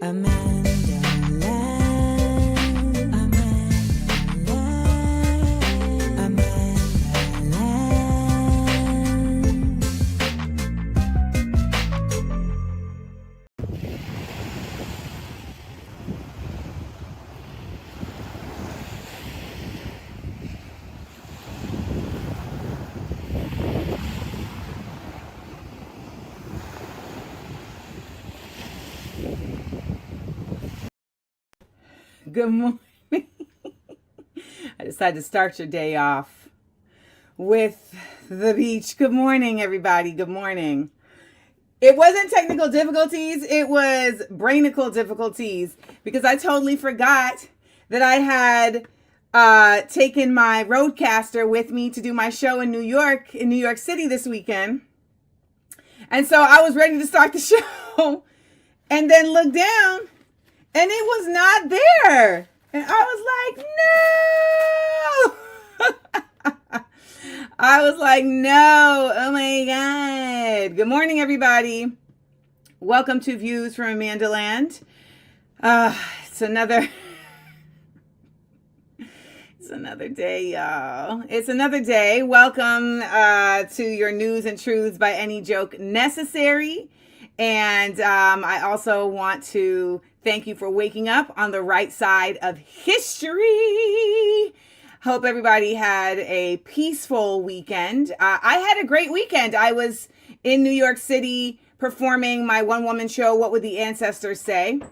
AmandaLand, AmandaLand, AmandaLand. Good morning. I decided to start your day off with the beach. Good morning, everybody. Good morning. It wasn't technical difficulties. It was brainical difficulties because I totally forgot that I had taken my roadcaster with me to do my show in New York City this weekend. And so I was ready to start the show and then look down and it was not there. And I was like, no. I was like, no. Oh my God. Good morning, everybody. Welcome to Views from AmandaLand. It's another day, y'all. It's another day. Welcome to your news and truths by any joke necessary. And I also want to thank you for waking up on the right side of history. Hope everybody had a peaceful weekend. I had a great weekend. I was in New York City performing my one-woman show, What Would the Ancestors Say,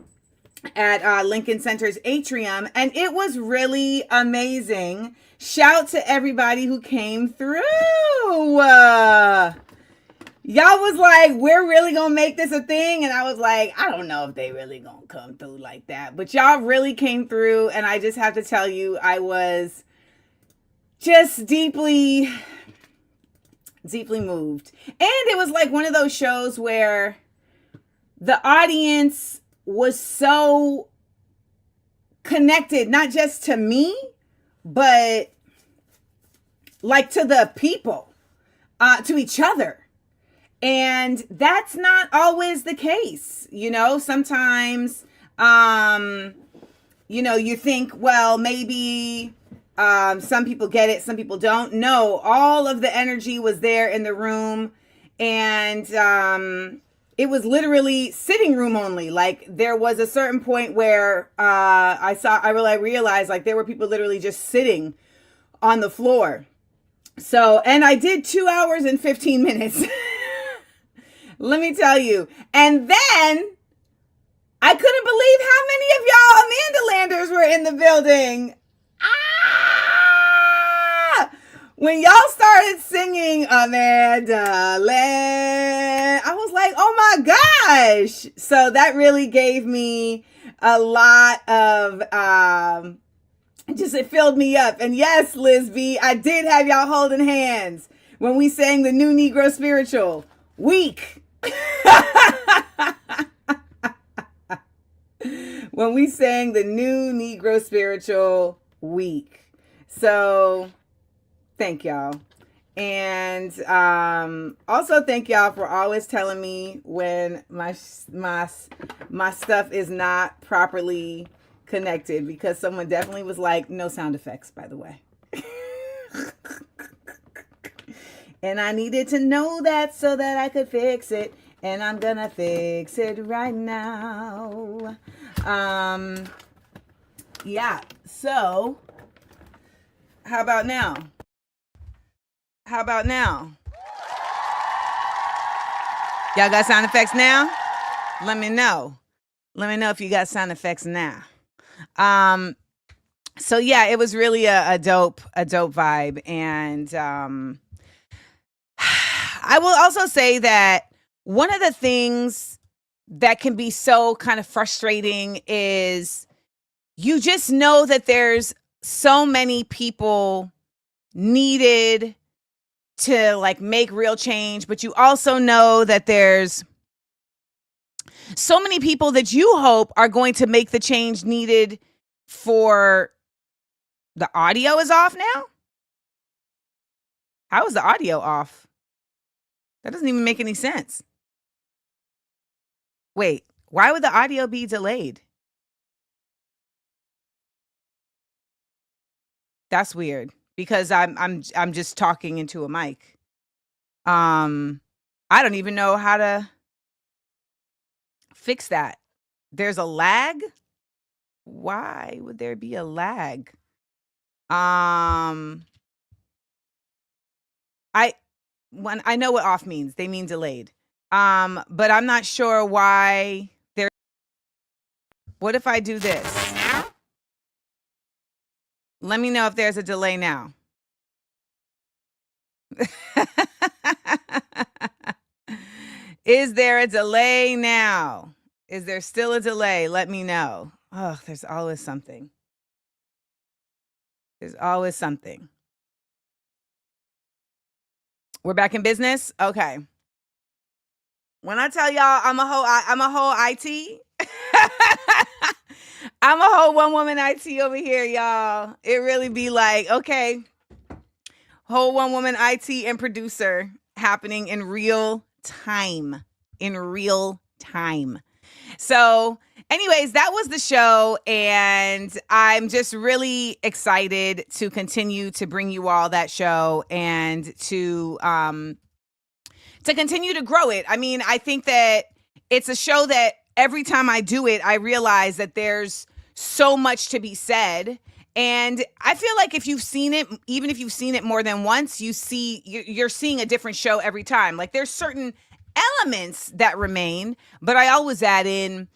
at Lincoln Center's atrium, and it was really amazing. Shout to everybody who came through. Y'all was like, we're really gonna make this a thing, and I was like, I don't know if they really gonna come through like that, but y'all really came through, and I just have to tell you, I was just deeply moved. And it was like one of those shows where the audience was so connected, not just to me, but like to the people, to each other. And that's not always the case. You know, sometimes, you think, well, maybe some people get it, some people don't. No, all of the energy was there in the room. And it was literally sitting room only. Like there was a certain point where I realized like there were people literally just sitting on the floor. So, and I did 2 hours and 15 minutes. Let me tell you. And then I couldn't believe how many of y'all AmandaLanders were in the building. When y'all started singing AmandaLand, I was like, oh my gosh. So that really gave me a lot of, it filled me up. And yes, Liz B, I did have y'all holding hands when we sang the new Negro spiritual, Weak. When we sang the new Negro spiritual, Weak. So thank y'all. And also thank y'all for always telling me when my stuff is not properly connected, because someone definitely was like, no sound effects, by the way. And I needed to know that so that I could fix it. And I'm gonna fix it right now. Yeah, so how about now? How about now? Y'all got sound effects now? Let me know. Let me know if you got sound effects now. So yeah, it was really a dope vibe. And I will also say that one of the things that can be so kind of frustrating is you just know that there's so many people needed to like make real change, but you also know that there's so many people that you hope are going to make the change needed for the audio is off now? How is the audio off? That doesn't even make any sense. Wait, Why would the audio be delayed? That's weird because I'm just talking into a mic. I don't even know how to fix that. There's a lag? Why would there be a lag? I know what off means. They mean delayed. But I'm not sure why there. What if I do this? Let me know if there's a delay now. Is there a delay now? Is there still a delay? Let me know. Oh, there's always something. There's always something. We're back in business? Okay. When I tell y'all I'm a whole IT. I'm a whole one woman IT over here, y'all. It really be like, okay, whole one woman IT and producer happening in real time. So anyways, that was the show. And I'm just really excited to continue to bring you all that show and to continue to grow it. I mean, I think that it's a show that every time I do it, I realize that there's so much to be said. And I feel like if you've seen it, even if you've seen it more than once, you're seeing a different show every time. Like there's certain elements that remain, but I always add in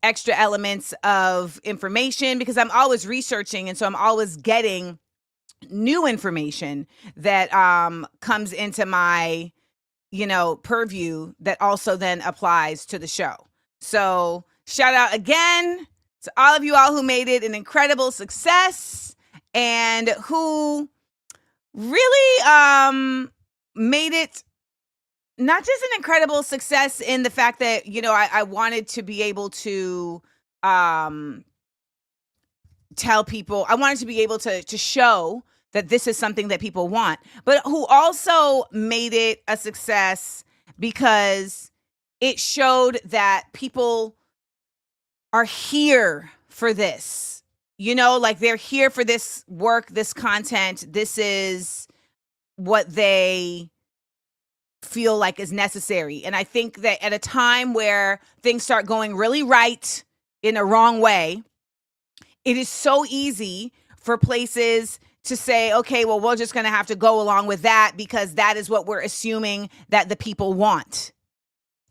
extra elements of information because I'm always researching. And so I'm always getting new information that comes into my, purview that also then applies to the show. So shout out again to all of you all who made it an incredible success and who really made it not just an incredible success in the fact that, I wanted to be able to tell people, I wanted to be able to show that this is something that people want, but who also made it a success because it showed that people are here for this, like they're here for this work, this content. This is what they feel like is necessary. And I think that at a time where things start going really right in a wrong way, it is so easy for places to say, okay, well, we're just going to have to go along with that because that is what we're assuming that the people want.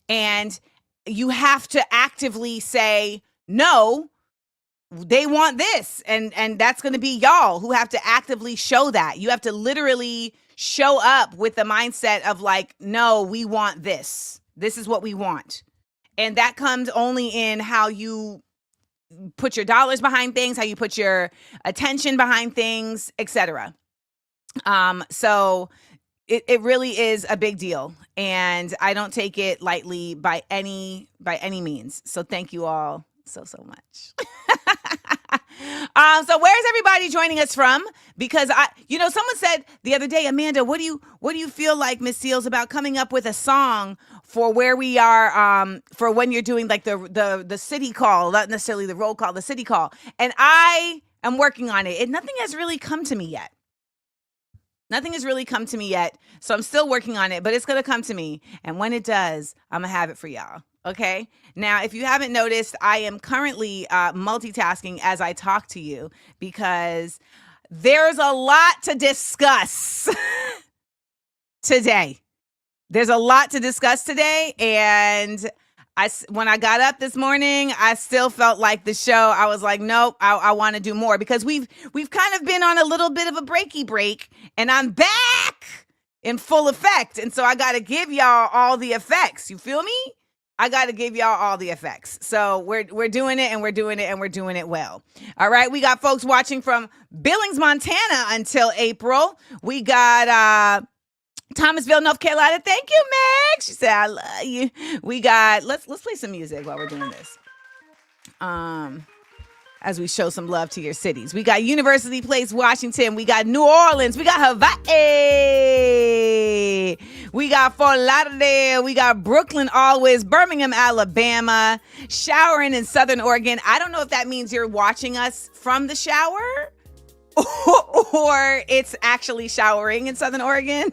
And you have to actively say, no, they want this. And that's going to be y'all who have to actively show that. You have to literally show up with the mindset of like, no, we want this. This is what we want. And that comes only in how you put your dollars behind things, how you put your attention behind things, etc. So it really is a big deal. And I don't take it lightly by any means. So thank you all so much. So where's everybody joining us from? Because someone said the other day, Amanda, what do you feel like, Miss Seals, about coming up with a song for where we are, for when you're doing like the city call, not necessarily the roll call, the city call. And I am working on it. Nothing has really come to me yet. So I'm still working on it, but it's going to come to me. And when it does, I'm going to have it for y'all. Okay. Now, if you haven't noticed, I am currently multitasking as I talk to you because there's a lot to discuss today. And when I got up this morning, I still felt like the show. I was like, nope, I want to do more because we've kind of been on a little bit of a breaky break, and I'm back in full effect. And so I got to give y'all all the effects. You feel me? I got to give y'all all the effects. So we're doing it, and we're doing it, and we're doing it well. All right. We got folks watching from Billings, Montana until April. We got Thomasville, North Carolina. Thank you, Meg. She said, I love you. We got, let's play some music while we're doing this. as we show some love to your cities. We got University Place, Washington. We got New Orleans. We got Hawaii. We got Fort Lauderdale. We got Brooklyn always. Birmingham, Alabama. Showering in Southern Oregon. I don't know if that means you're watching us from the shower or it's actually showering in Southern Oregon.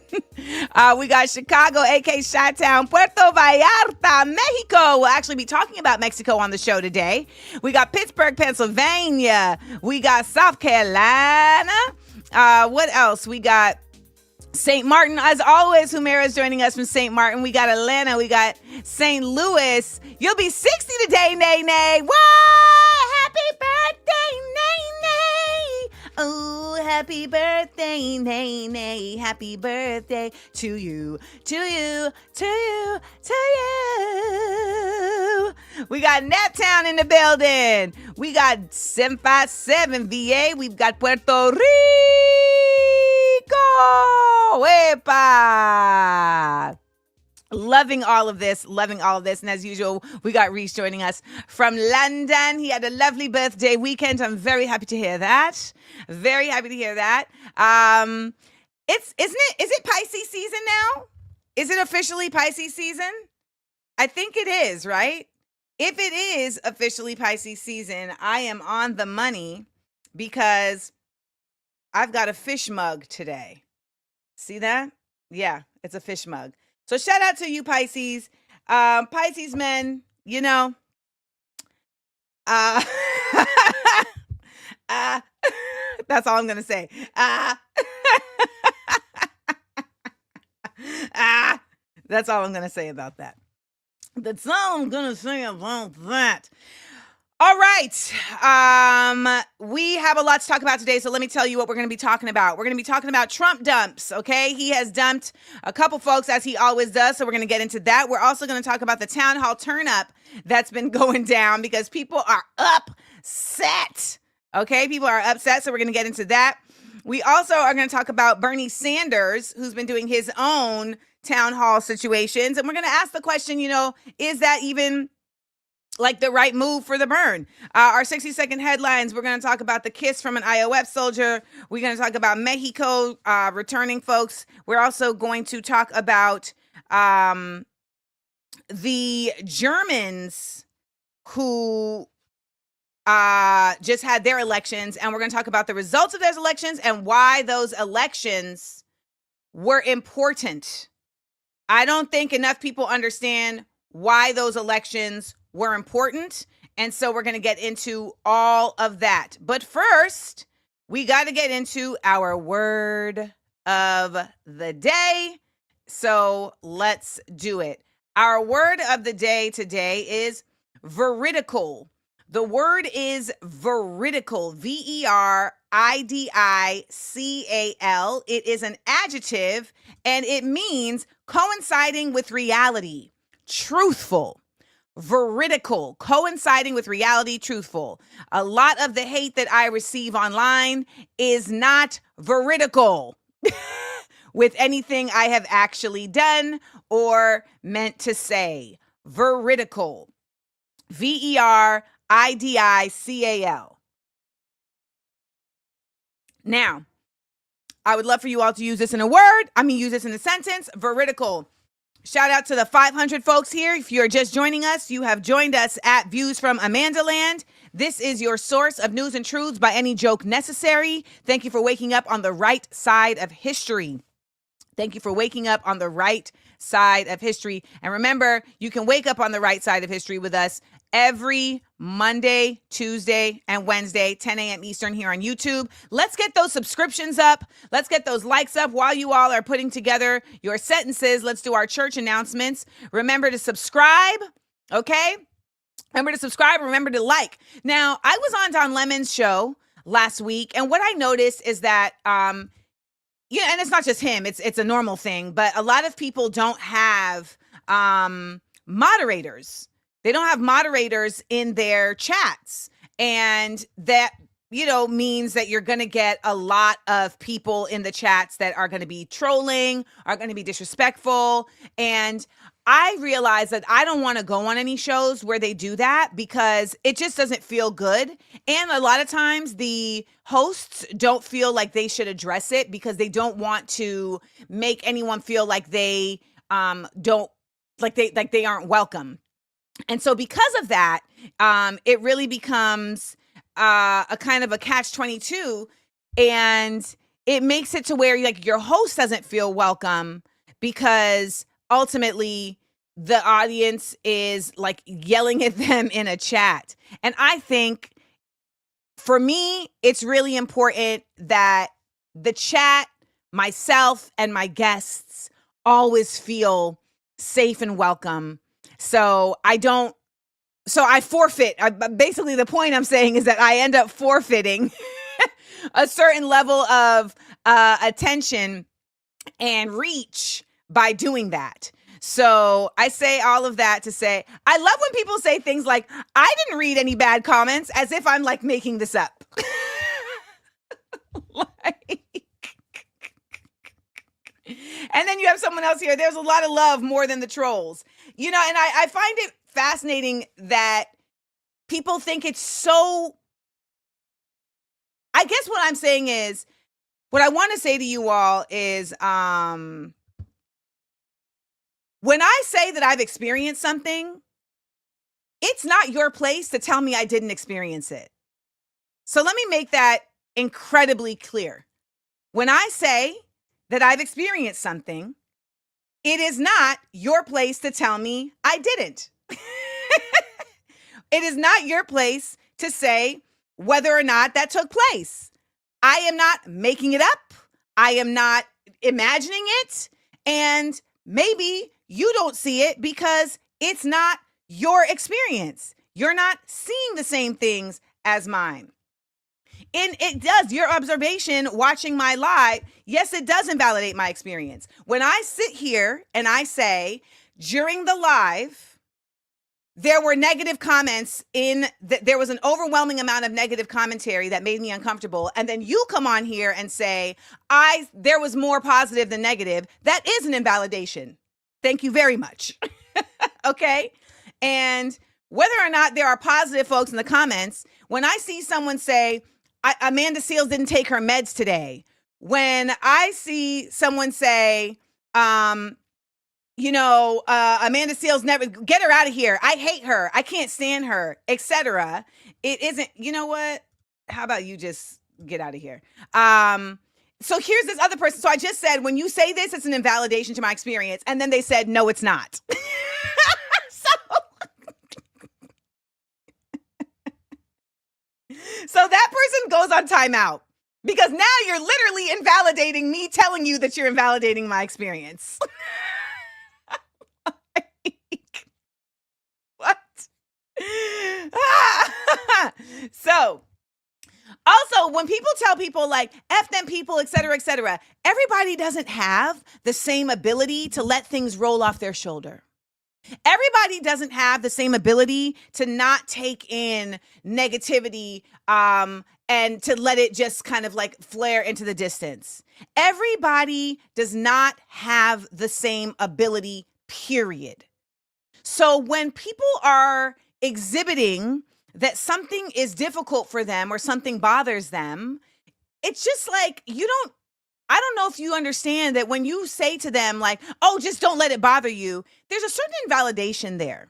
We got Chicago, aka Chi-Town, Puerto Vallarta, Mexico. We'll actually be talking about Mexico on the show today. We got Pittsburgh, Pennsylvania. We got South Carolina. What else? We got St. Martin. As always, Humera is joining us from St. Martin. We got Atlanta. We got St. Louis. You'll be 60 today, Nay Nay. What? Happy birthday, Nay Nay. Oh, happy birthday, Nay Nay. Happy birthday to you, to you, to you, to you. We got Naptown in the building. We got 757 VA. We've got Puerto Rico. Epa! Loving all of this. And as usual, we got Reese joining us from London. He had a lovely birthday weekend. I'm very happy to hear that. Very happy to hear that. Is it Pisces season now? Is it officially Pisces season? I think it is, right? If it is officially Pisces season, I am on the money because I've got a fish mug today. See that? Yeah, it's a fish mug. So shout out to you, Pisces. Pisces men, you know. That's all I'm going to say. That's all I'm going to say about that. That's all I'm going to say about that. All right. We have a lot to talk about today, so let me tell you what we're going to be talking about. We're going to be talking about Trump dumps, okay? He has dumped a couple folks, as he always does, so we're going to get into that. We're also going to talk about the town hall turn-up that's been going down because people are upset, okay? People are upset, so we're going to get into that. We also are going to talk about Bernie Sanders, who's been doing his own town hall situations, and we're going to ask the question, you know, is that even like the right move for the burn? Our 60-second headlines, we're going to talk about the kiss from an IOF soldier. We're going to talk about Mexico returning folks. We're also going to talk about the Germans who just had their elections, and we're going to talk about the results of those elections and why those elections were important. I don't think enough people understand why those elections were important. And so we're going to get into all of that. But first, we got to get into our word of the day. So let's do it. Our word of the day today is veridical. The word is veridical, veridical. It is an adjective and it means coinciding with reality, truthful. Veridical, coinciding with reality, truthful. A lot of the hate that I receive online is not veridical with anything I have actually done or meant to say. Veridical. veridical. Now, I would love for you all to use this in a word. Use this in a sentence. Veridical. Shout out to the 500 folks here. If you're just joining us, you have joined us at Views from AmandaLand. This is your source of news and truths by any joke necessary. Thank you for waking up on the right side of history. Thank you for waking up on the right side of history. And remember, you can wake up on the right side of history with us every Monday, Tuesday, and Wednesday, 10 a.m. Eastern here on YouTube. Let's get those subscriptions up. Let's get those likes up while you all are putting together your sentences. Let's do our church announcements. Remember to subscribe, okay? Remember to subscribe. Remember to like. Now, I was on Don Lemon's show last week, and what I noticed is that, and it's not just him. It's a normal thing, but a lot of people don't have moderators. They don't have moderators in their chats. And that, means that you're going to get a lot of people in the chats that are going to be trolling, are going to be disrespectful. And I realize that I don't want to go on any shows where they do that because it just doesn't feel good. And a lot of times the hosts don't feel like they should address it because they don't want to make anyone feel like they don't like they aren't welcome. And so because of that, it really becomes a kind of a catch-22, and it makes it to where like your host doesn't feel welcome because ultimately the audience is like yelling at them in a chat. And I think for me, it's really important that the chat, myself, and my guests always feel safe and welcome. So I forfeit. Basically, the point I'm saying is that I end up forfeiting a certain level of attention and reach by doing that. So I say all of that to say, I love when people say things like, I didn't read any bad comments, as if I'm like making this up. Like, and then you have someone else here. There's a lot of love more than the trolls, and I find it fascinating that people think it's so. I guess what I'm saying is, what I want to say to you all is, when I say that I've experienced something, it's not your place to tell me I didn't experience it. So let me make that incredibly clear. When I say that I've experienced something, it is not your place to tell me I didn't. It is not your place to say whether or not that took place. I am not making it up. I am not imagining it. And maybe you don't see it because it's not your experience. You're not seeing the same things as mine. And it does, your observation watching my live, yes, it does invalidate my experience. When I sit here and I say, during the live, there were negative comments there was an overwhelming amount of negative commentary that made me uncomfortable. And then you come on here and say, there was more positive than negative. That is an invalidation. Thank you very much. Okay. And whether or not there are positive folks in the comments, when I see someone say, Amanda Seales didn't take her meds today, when I see someone say, Amanda Seales never, get her out of here. I hate her. I can't stand her, etc. It isn't, you know what? How about you just get out of here? So here's this other person. So I just said, when you say this, it's an invalidation to my experience. And then they said, no, it's not. So that person goes on timeout because now you're literally invalidating me telling you that you're invalidating my experience. What? So also, when people tell people like F them people, et cetera, everybody doesn't have the same ability to let things roll off their shoulder. Everybody doesn't have the same ability to not take in negativity and to let it just kind of like flare into the distance. Everybody does not have the same ability, period. So when people are exhibiting that something is difficult for them or something bothers them, it's just like I don't know if you understand that when you say to them like, oh, just don't let it bother you, there's a certain invalidation there.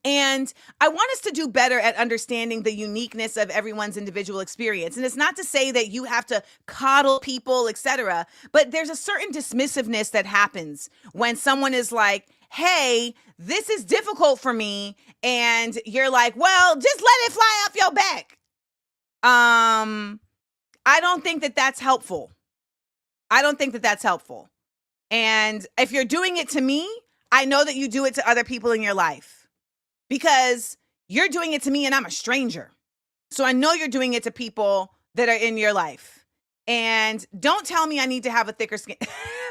And I want us to do better at understanding the uniqueness of everyone's individual experience. And it's not to say that you have to coddle people, etc., but there's a certain dismissiveness that happens when someone is like, hey, this is difficult for me. And you're like, well, just let it fly off your back. I don't think that that's helpful. And if you're doing it to me, I know that you do it to other people in your life because you're doing it to me and I'm a stranger. So I know you're doing it to people that are in your life. And don't tell me I need to have a thicker skin.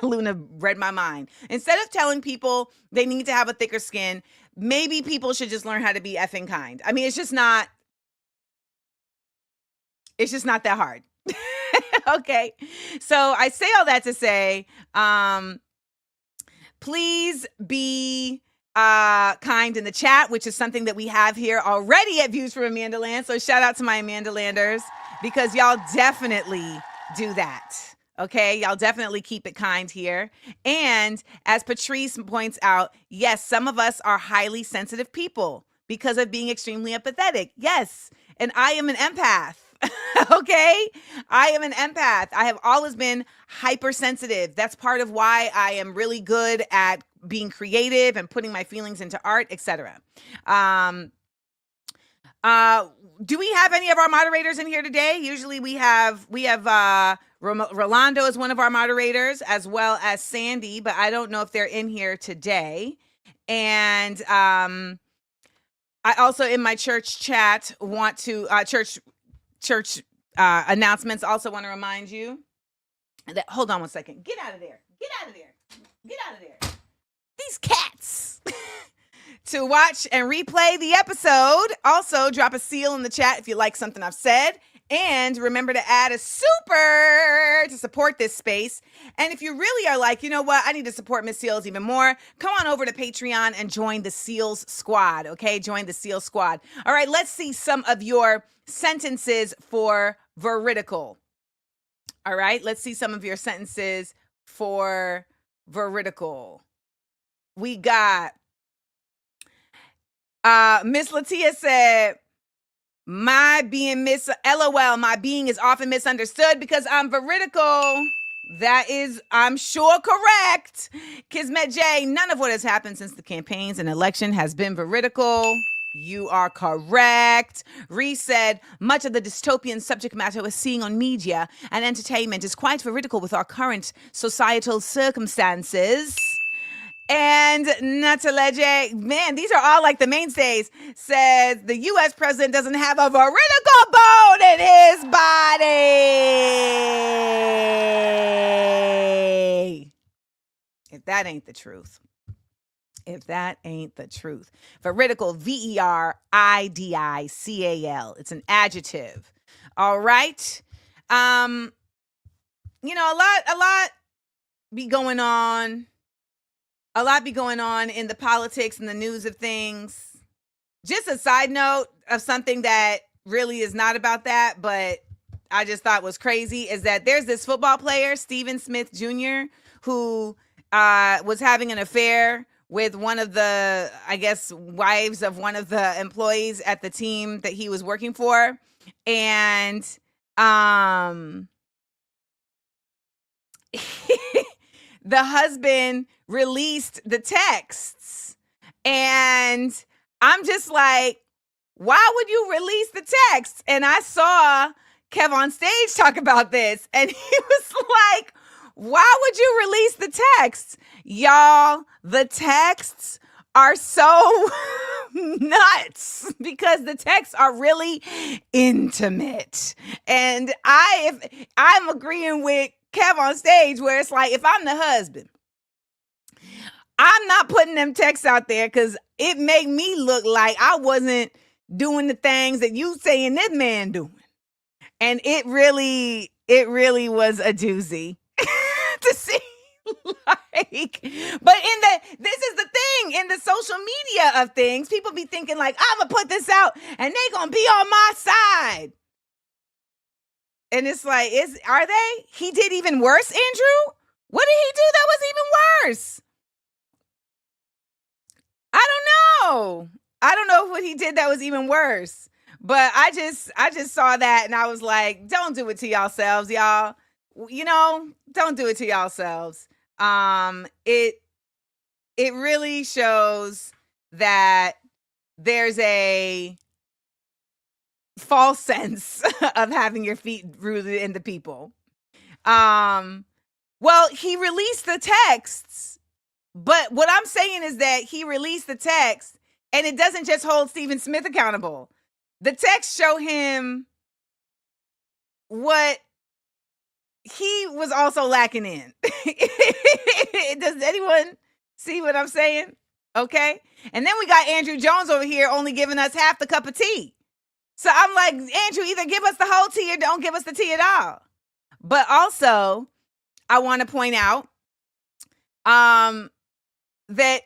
Luna read my mind. Instead of telling people they need to have a thicker skin, maybe people should just learn how to be effing kind. I mean, it's just not that hard. Okay. So I say all that to say, Please be kind in the chat, which is something that we have here already at Views from AmandaLand. So shout out to my AmandaLanders, because y'all definitely do that. Okay, y'all definitely keep it kind here. And as Patrice points out, yes, some of us are highly sensitive people because of being extremely empathetic. Yes, and I am an empath. Okay, I am an empath. I have always been hypersensitive. That's part of why I am really good at being creative and putting my feelings into art, etc. Do we have any of our moderators in here today? Usually we have Rolando is one of our moderators, as well as Sandy, but I don't know if they're in here today. And I also, in my church chat, want to church announcements, also want to remind you that, hold on one second. Get out of there. Get out of there. Get out of there. These cats. To watch and replay the episode, also drop a seal in the chat if you like something I've said. And remember to add a super to support this space. And if you really are like, you know what, I need to support Miss Seals even more, come on over to Patreon and join the Seals Squad, okay? Join the Seals Squad. All right, let's see some of your sentences for veridical. All right, let's see some of your sentences for veridical. We got, Miss Latia said, my being LOL, my being is often misunderstood because I'm veridical. That is, I'm sure, correct. Kismet J, none of what has happened since the campaigns and election has been veridical. You are correct. Reese said, much of the dystopian subject matter we're seeing on media and entertainment is quite veridical with our current societal circumstances. And Nataleje, man, these are all like the mainstays, says the U.S. president doesn't have a veridical bone in his body. If that ain't the truth. If that ain't the truth. Veridical, V-E-R-I-D-I-C-A-L. It's an adjective. All right. You know, a lot be going on. A lot be going on in the politics and the news of things. Just a side note of something that really is not about that, but I just thought was crazy, is that there's this football player, Stephen Smith Jr., who was having an affair with one of the, I guess, wives of one of the employees at the team that he was working for. And the husband released the texts, and I'm just like, why would you release the texts? And I saw Kev on stage talk about this, and he was like, why would you release the texts? Y'all, the texts are so nuts because the texts are really intimate. And I'm agreeing with Kev on stage, where it's like, if I'm the husband, I'm not putting them texts out there because it make me look like I wasn't doing the things that you saying this man doing. And it really was a doozy to see. Like, but this is the thing, in the social media of things, people be thinking like, I'm gonna put this out and they gonna be on my side. And it's like, are they? He did even worse, Andrew? What did he do that was even worse? I don't know. I don't know what he did that was even worse. But I just saw that and I was like, don't do it to yourselves, y'all. You know, don't do it to yourselves. It really shows that there's a false sense of having your feet rooted in the people. Well, he released the texts, but what I'm saying is that he released the text and it doesn't just hold Stephen Smith accountable. The texts show him what he was also lacking in. Does anyone see what I'm saying? Okay. And then we got Andrew Jones over here only giving us half the cup of tea. So I'm like, Andrew, either give us the whole tea or don't give us the tea at all. But also, I want to point out, that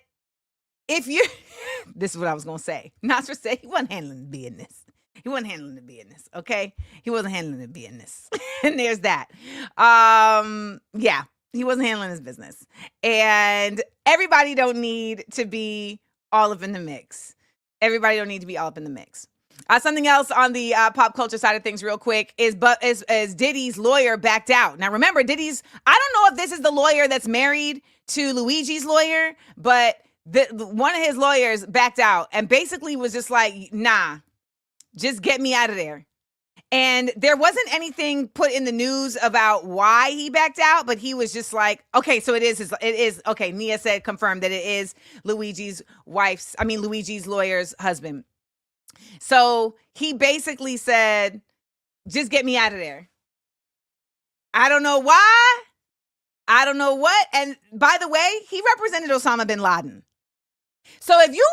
if you, this is what I was going to say. Nasser said he wasn't handling the business. He wasn't handling the business, okay? He wasn't handling the business. And there's that. Yeah, he wasn't handling his business. And everybody don't need to be all up in the mix. Everybody don't need to be all up in the mix. Something else on the pop culture side of things real quick is Diddy's lawyer backed out. Now, remember, I don't know if this is the lawyer that's married to Luigi's lawyer, but one of his lawyers backed out and basically was just like, nah, just get me out of there. And there wasn't anything put in the news about why he backed out, but he was just like, okay, so it is, okay, Nia said, confirmed that it is Luigi's lawyer's husband. So he basically said, just get me out of there. I don't know why. I don't know what. And by the way, he represented Osama bin Laden. So if you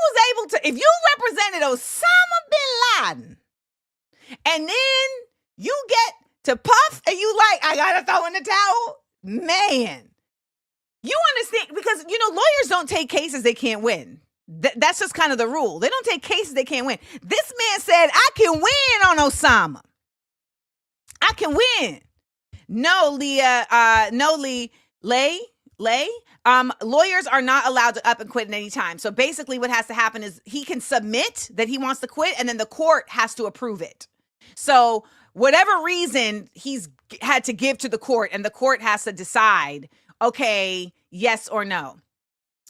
represented Osama bin Laden, and then you get to Puff and you like, I gotta throw in the towel, man, you understand, because, lawyers don't take cases they can't win. That's just kind of the rule. They don't take cases they can't win. This man said, I can win on Osama. I can win. No, lawyers are not allowed to up and quit at any time. So basically what has to happen is he can submit that he wants to quit, and then the court has to approve it. So whatever reason he's had to give to the court, and the court has to decide, okay, yes or no.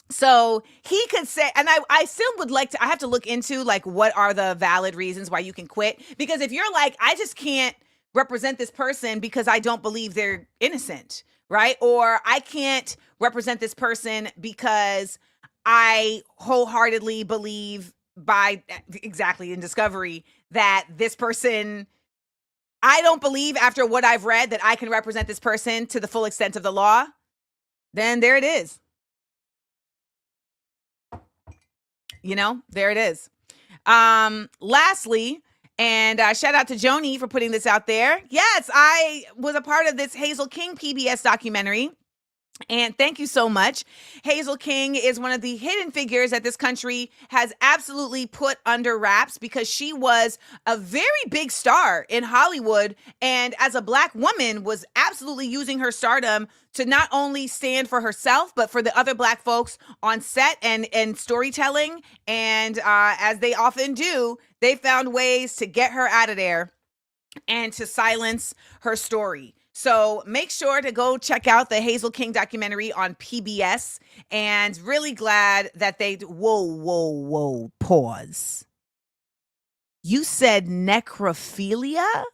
So he could say, and I still would like to, I have to look into like, what are the valid reasons why you can quit? Because if you're like, I just can't represent this person because I don't believe they're innocent, right? Or I can't represent this person because I wholeheartedly believe in discovery that this person, I don't believe after what I've read that I can represent this person to the full extent of the law, then there it is. There it is. Lastly, and shout out to Joni for putting this out there. Yes, I was a part of this Hazel King PBS documentary. And thank you so much. Hazel King is one of the hidden figures that this country has absolutely put under wraps, because she was a very big star in Hollywood, and as a Black woman was absolutely using her stardom to not only stand for herself, but for the other Black folks on set and storytelling. And as they often do, they found ways to get her out of there and to silence her story. So make sure to go check out the Hazel King documentary on PBS, and really glad that whoa, pause. You said necrophilia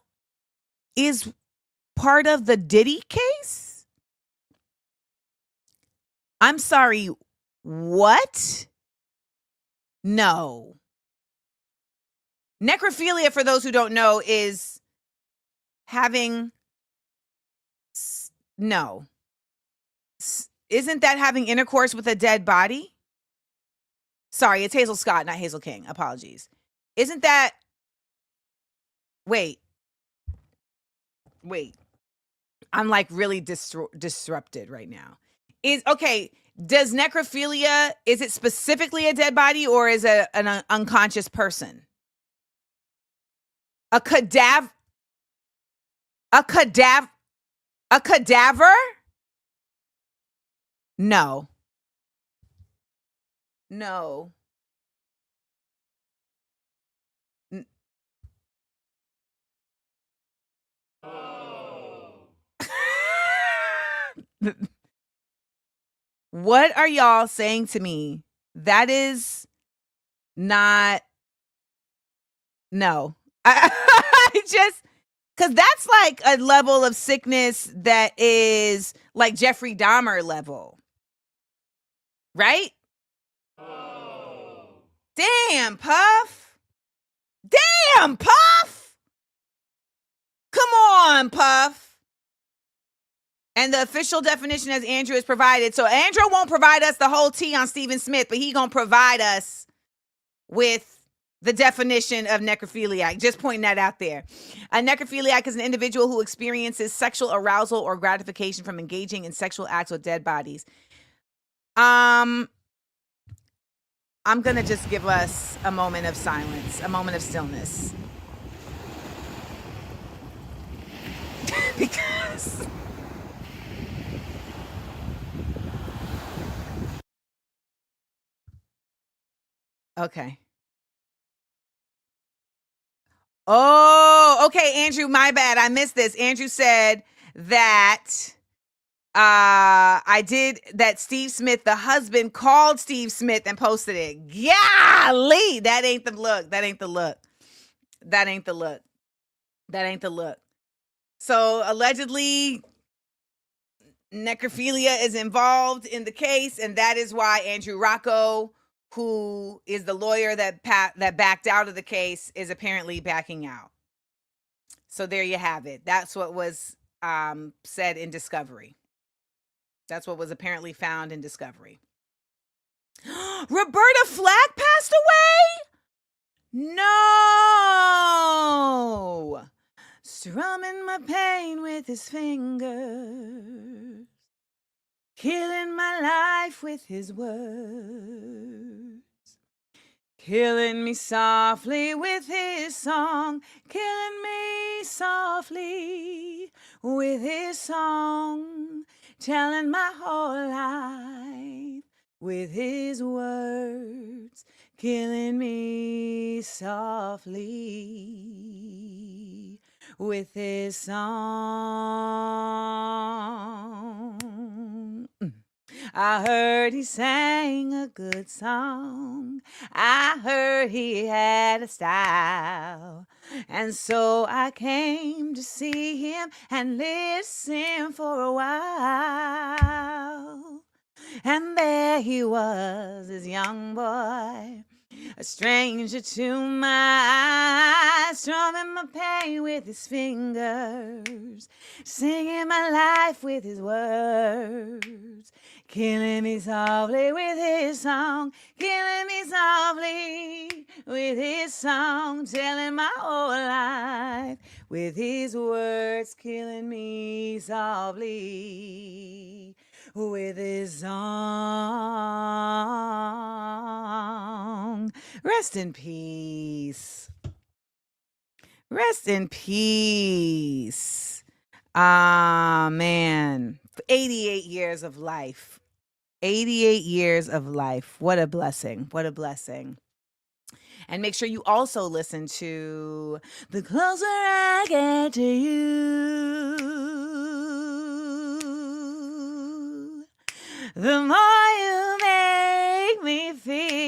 is part of the Diddy case? I'm sorry, what? No. Necrophilia, for those who don't know, is having... No. Isn't that having intercourse with a dead body? Sorry, it's Hazel Scott, not Hazel King. Apologies. Isn't that... Wait. I'm like really disrupted right now. Does necrophilia, is it specifically a dead body, or is it an unconscious person? A cadaver? A cadaver? No. What are y'all saying to me? That is not... No. I just... Because that's like a level of sickness that is like Jeffrey Dahmer level. Right? Damn, Puff. Come on, Puff. And the official definition, as Andrew has provided. So Andrew won't provide us the whole tea on Stephen Smith, but he going to provide us with the definition of necrophiliac. Just pointing that out there. A necrophiliac is an individual who experiences sexual arousal or gratification from engaging in sexual acts with dead bodies. I'm going to just give us a moment of silence, a moment of stillness. Because okay. Oh, okay, Andrew, my bad. I missed this. Andrew said that I did that Steve Smith, the husband, called Steve Smith and posted it. Golly, that ain't the look. That ain't the look. That ain't the look. That ain't the look. So allegedly, necrophilia is involved in the case, and that is why Andrew Rocco, who is the lawyer that backed out of the case, is apparently backing out. So there you have it. That's what was said in discovery. That's what was apparently found in discovery. Roberta Flack passed away? No. Strumming my pain with his fingers, killing my life with his words, killing me softly with his song, killing me softly with his song, telling my whole life with his words, killing me softly with his song. I heard he sang a good song. I heard he had a style. And so I came to see him and listen for a while. And there he was, this young boy, a stranger to my eyes, strumming my pain with his fingers, singing my life with his words, killing me softly with his song, killing me softly with his song, telling my whole life with his words, killing me softly with his song. Rest in peace. Rest in peace. Man. 88 years of life. 88 years of life. What a blessing. What a blessing. And make sure you also listen to The Closer I Get to You, the more you make me feel.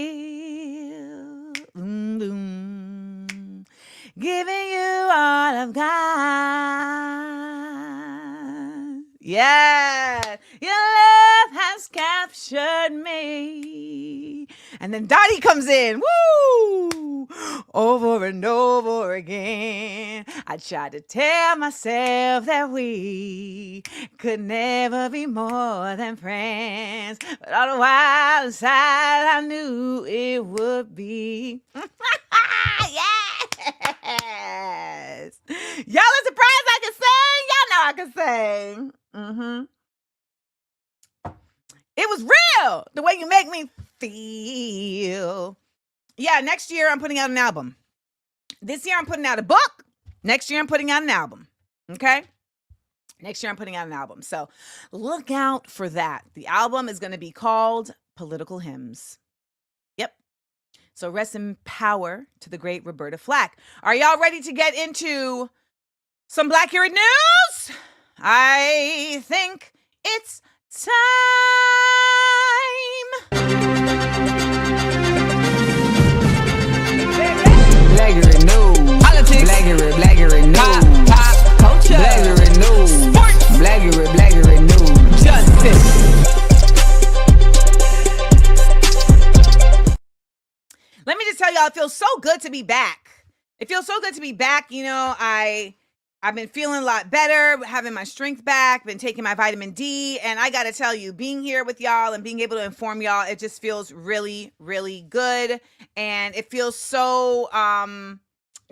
Giving you all I've got. Yeah, your love has captured me. And then Dottie comes in. Woo! Over and over again, I tried to tell myself that we could never be more than friends. But all the while inside, I knew it would be. Yes! Y'all are surprised I can sing? Y'all know I can sing. It was real, the way you make me feel. Yeah, next year I'm putting out an album. This year I'm putting out a book. Next year I'm putting out an album. Okay? Next year I'm putting out an album. So look out for that. The album is going to be called Political Hymns. Yep. So rest in power to the great Roberta Flack. Are y'all ready to get into some Black Curate news? I think it's time. Black Curate news. Politics. Black Curate news. Pop culture. Black Curate news. Sports. Black Curate news. Justice. Let me just tell y'all, it feels so good to be back. It feels so good to be back. You know, I've been feeling a lot better, having my strength back, been taking my vitamin D. And I got to tell you, being here with y'all and being able to inform y'all, it just feels really, really good. And it feels so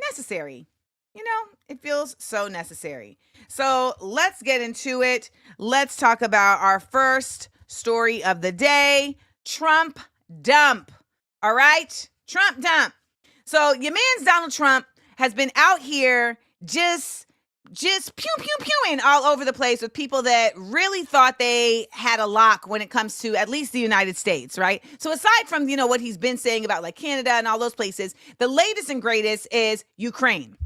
necessary. You know, it feels so necessary. So let's get into it. Let's talk about our first story of the day, Trump dump. All right? Trump dump. So your man's Donald Trump has been out here just pewing all over the place with people that really thought they had a lock when it comes to at least the United States, right? So aside from, what he's been saying about like Canada and all those places, the latest and greatest is Ukraine.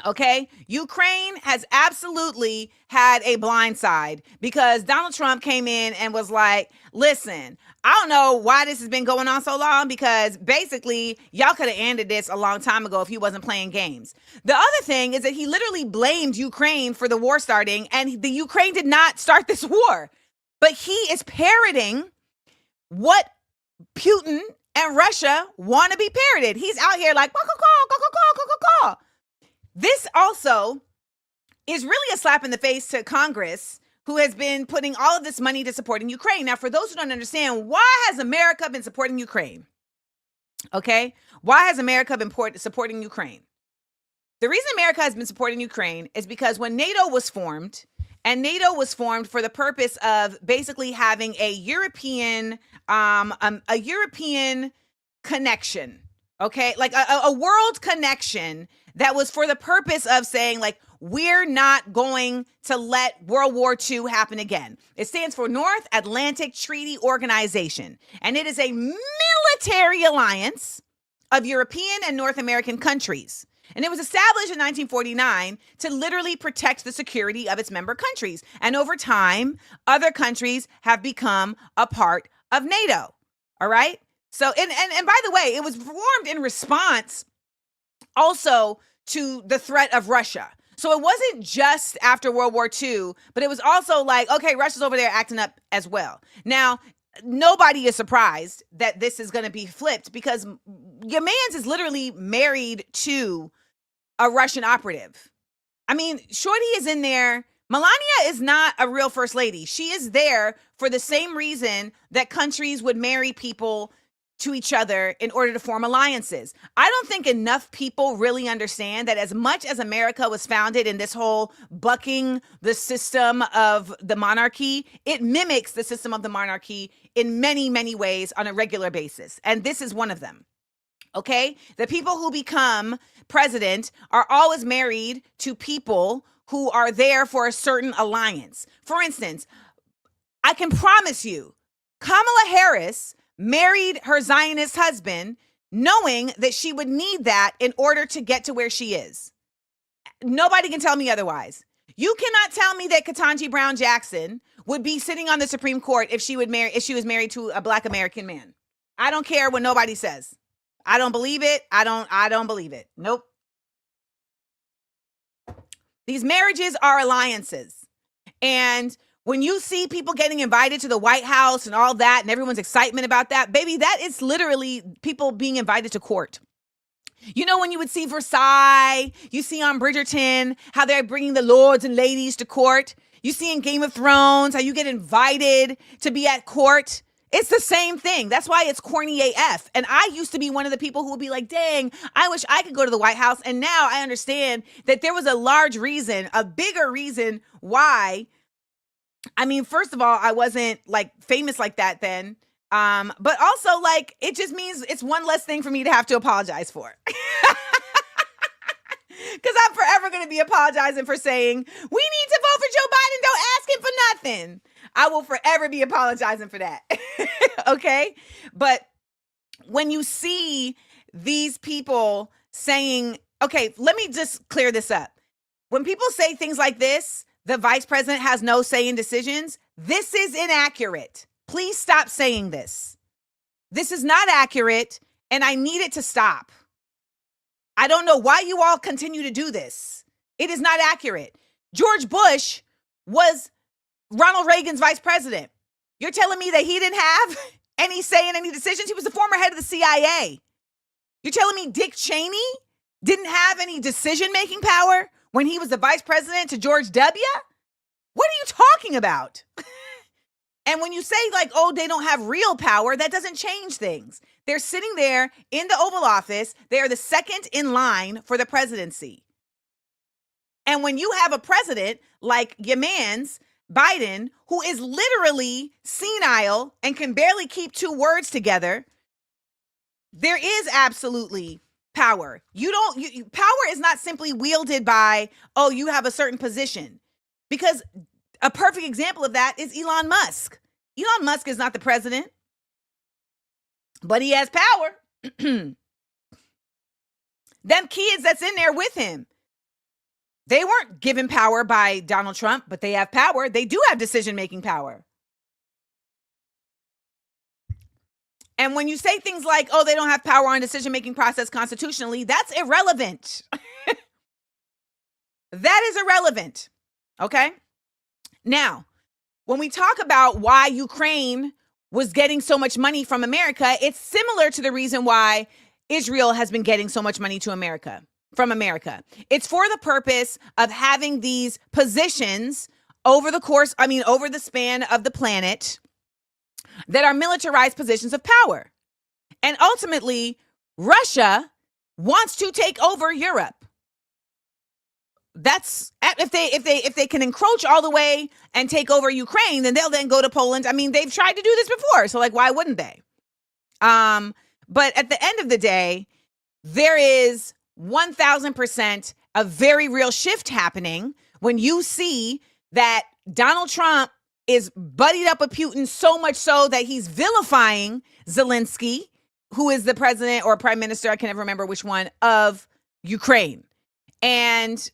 Okay, Ukraine has absolutely had a blind side because Donald Trump came in and was like, listen, I don't know why this has been going on so long because basically y'all could have ended this a long time ago if he wasn't playing games. The other thing is that he literally blamed Ukraine for the war starting, and the Ukraine did not start this war, but he is parroting what Putin and Russia want to be parroted. He's out here like, caw. This also is really a slap in the face to Congress, who has been putting all of this money to supporting Ukraine. Now, for those who don't understand, why has America been supporting Ukraine? Okay? Why has America been supporting Ukraine? The reason America has been supporting Ukraine is because when NATO was formed, and NATO was formed for the purpose of basically having a European connection, okay? Like a world connection that was for the purpose of saying, like, we're not going to let World War II happen again. It stands for North Atlantic Treaty Organization, and it is a military alliance of European and North American countries. And it was established in 1949 to literally protect the security of its member countries. And over time, other countries have become a part of NATO. All right? So, and by the way, it was formed in response also to the threat of Russia. So it wasn't just after World War II, but it was also like, okay, Russia's over there acting up as well. Now, nobody is surprised that this is going to be flipped because your man's is literally married to a Russian operative. I mean, Shorty is in there. Melania is not a real first lady. She is there for the same reason that countries would marry people to each other in order to form alliances. I don't think enough people really understand that as much as America was founded in this whole bucking the system of the monarchy, it mimics the system of the monarchy in many, many ways on a regular basis. And this is one of them. Okay? The people who become president are always married to people who are there for a certain alliance. For instance, I can promise you, Kamala Harris married her Zionist husband knowing that she would need that in order to get to where she is. Nobody can tell me otherwise. You cannot tell me that Ketanji Brown Jackson would be sitting on the Supreme Court if she was married to a Black American man. I don't care what nobody says. I don't believe it. I don't believe it. Nope. These marriages are alliances. And when you see people getting invited to the White House and all that and everyone's excitement about that, baby, that is literally people being invited to court. You know, when you would see Versailles, you see on Bridgerton, how they're bringing the lords and ladies to court. You see in Game of Thrones, how you get invited to be at court. It's the same thing. That's why it's corny AF. And I used to be one of the people who would be like, dang, I wish I could go to the White House. And now I understand that there was a large reason, a bigger reason why. I mean, first of all, I wasn't like famous like that then. But also like, it just means it's one less thing for me to have to apologize for. Because I'm forever going to be apologizing for saying, we need to vote for Joe Biden. Don't ask him for nothing. I will forever be apologizing for that. Okay? But when you see these people saying, okay, let me just clear this up. When people say things like this, the vice president has no say in decisions, this is inaccurate. Please stop saying this. This is not accurate, and I need it to stop. I don't know why you all continue to do this. It is not accurate. George Bush was Ronald Reagan's vice president. You're telling me that he didn't have any say in any decisions? He was the former head of the CIA. You're telling me Dick Cheney didn't have any decision-making power when he was the vice president to George W? What are you talking about? And when you say like, oh, they don't have real power, that doesn't change things. They're sitting there in the Oval Office. They are the second in line for the presidency. And when you have a president like your man's Biden, who is literally senile and can barely keep two words together, there is absolutely power. Power is not simply wielded by, oh, you have a certain position. Because a perfect example of that is Elon Musk. Elon Musk is not the president, but he has power. Them kids that's in there with him, they weren't given power by Donald Trump, but they have power. They do have decision-making power. And when you say things like, oh, they don't have power on decision-making process constitutionally, that's irrelevant. That is irrelevant. Okay? Now, when we talk about why Ukraine was getting so much money from America, it's similar to the reason why Israel has been getting so much money from America. It's for the purpose of having these positions over the span of the planet that are militarized positions of power. And ultimately, Russia wants to take over Europe. That's if they can encroach all the way and take over Ukraine, then they'll then go to Poland. I mean, they've tried to do this before, so like, why wouldn't they? But at the end of the day, there is 1,000% a very real shift happening when you see that Donald Trump is buddied up with Putin so much so that he's vilifying Zelensky, who is the president or prime minister, I can never remember which one, of Ukraine. And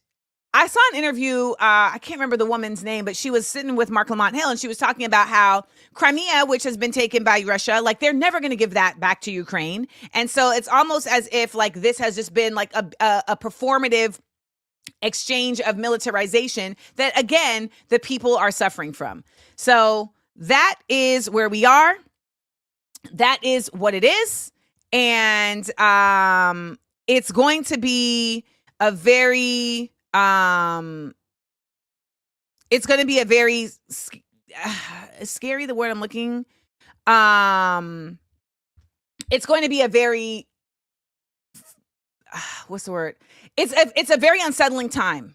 I saw an interview, I can't remember the woman's name, but she was sitting with Mark Lamont Hill, and she was talking about how Crimea, which has been taken by Russia, like they're never going to give that back to Ukraine. And so it's almost as if like this has just been like a performative exchange of militarization that, again, the people are suffering from. So that is where we are. That is what it is. And it's going to be a very... it's going to be a very scary, the word I'm looking. It's going to be a very, what's the word? It's a very unsettling time.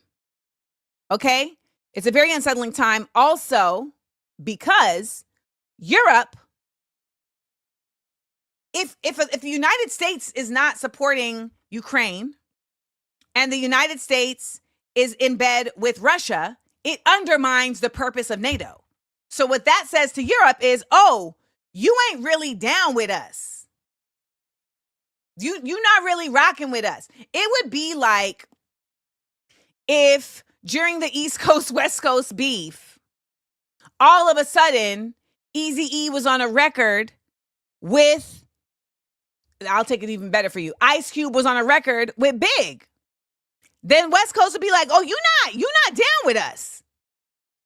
Okay. It's a very unsettling time also because Europe, if the United States is not supporting Ukraine and the United States is in bed with Russia, it undermines the purpose of NATO. So what that says to Europe is, oh, you ain't really down with us. You not really rocking with us. It would be like if during the East Coast, West Coast beef, all of a sudden, Eazy-E was on a record with, I'll take it even better for you, Ice Cube was on a record with Big. Then West Coast would be like, oh, you're not down with us.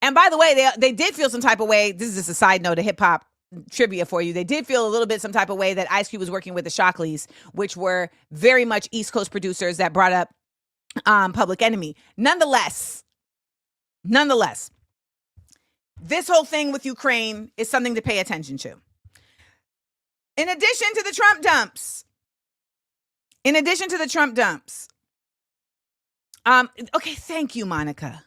And by the way, they did feel some type of way. This is just a side note, a hip hop trivia for you. They did feel a little bit some type of way that Ice Cube was working with the Shockleys, which were very much East Coast producers that brought up Public Enemy. Nonetheless, this whole thing with Ukraine is something to pay attention to. In addition to the Trump dumps, okay, thank you, Monica.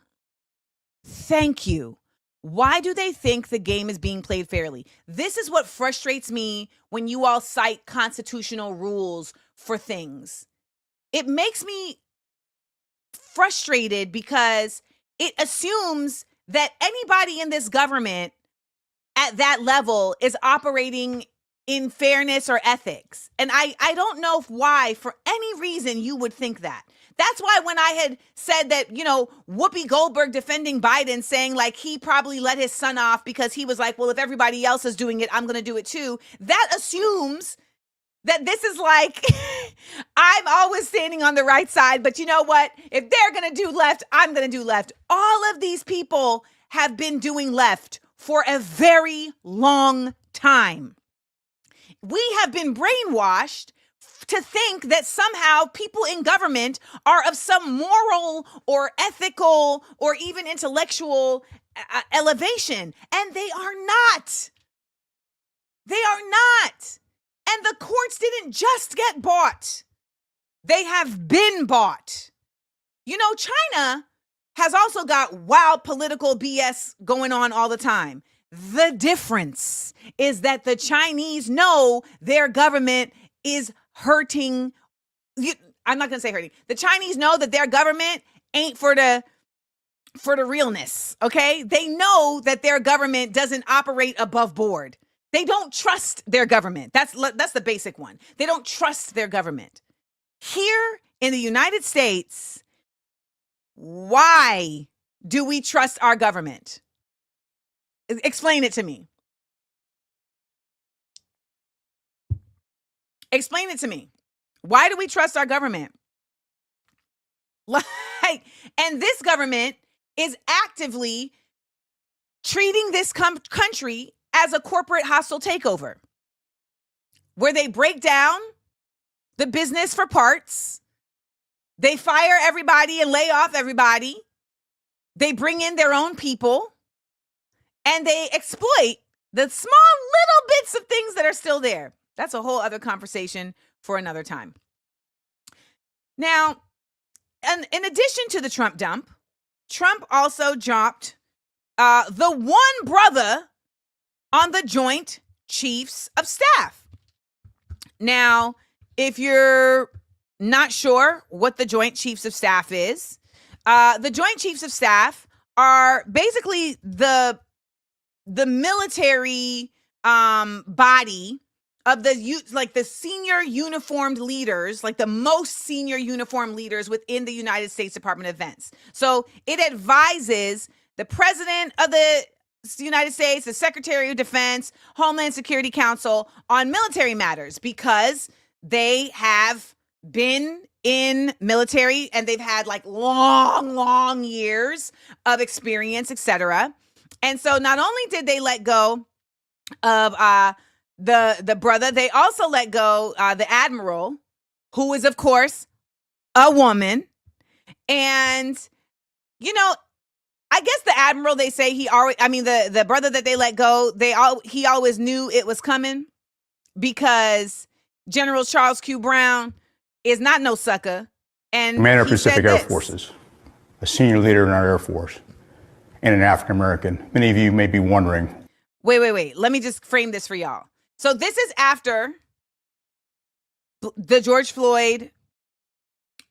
Thank you. Why do they think the game is being played fairly? This is what frustrates me when you all cite constitutional rules for things. It makes me frustrated because it assumes that anybody in this government at that level is operating in fairness or ethics. And I don't know why, for any reason, you would think that. That's why when I had said that, Whoopi Goldberg defending Biden, saying like he probably let his son off because he was like, well, if everybody else is doing it, I'm going to do it too. That assumes that this is like, I'm always standing on the right side. But you know what? If they're going to do left, I'm going to do left. All of these people have been doing left for a very long time. We have been brainwashed to think that somehow people in government are of some moral or ethical or even intellectual elevation. And they are not. They are not. And the courts didn't just get bought. They have been bought. China has also got wild political BS going on all the time. The difference is that the Chinese know their government is hurting. I'm not going to say hurting. The Chinese know that their government ain't for the realness, okay? They know that their government doesn't operate above board. They don't trust their government. That's the basic one. They don't trust their government. Here in the United States, why do we trust our government? Explain it to me. Explain it to me. Why do we trust our government? And this government is actively treating this country as a corporate hostile takeover, where they break down the business for parts. They fire everybody and lay off everybody. They bring in their own people, and they exploit the small little bits of things that are still there. That's a whole other conversation for another time. Now, and in addition to the Trump dump, Trump also dropped the one brother on the Joint Chiefs of Staff. Now, if you're not sure what the Joint Chiefs of Staff is, the Joint Chiefs of Staff are basically the military body of the senior uniformed leaders, like the most senior uniformed leaders within the United States Department of Defense. So it advises the President of the United States, the Secretary of Defense, Homeland Security Council on military matters, because they have been in military and they've had like long years of experience, etc. And so not only did they let go of the brother, they also let go the admiral, who is of course a woman. And I guess the admiral, they say the brother that they let go, he always knew it was coming, because General Charles Q. Brown is not no sucker. And Commander of Pacific Air Forces, a senior leader in our Air Force, and an African American. Many of you may be wondering. Wait. Let me just frame this for y'all. So this is after the George Floyd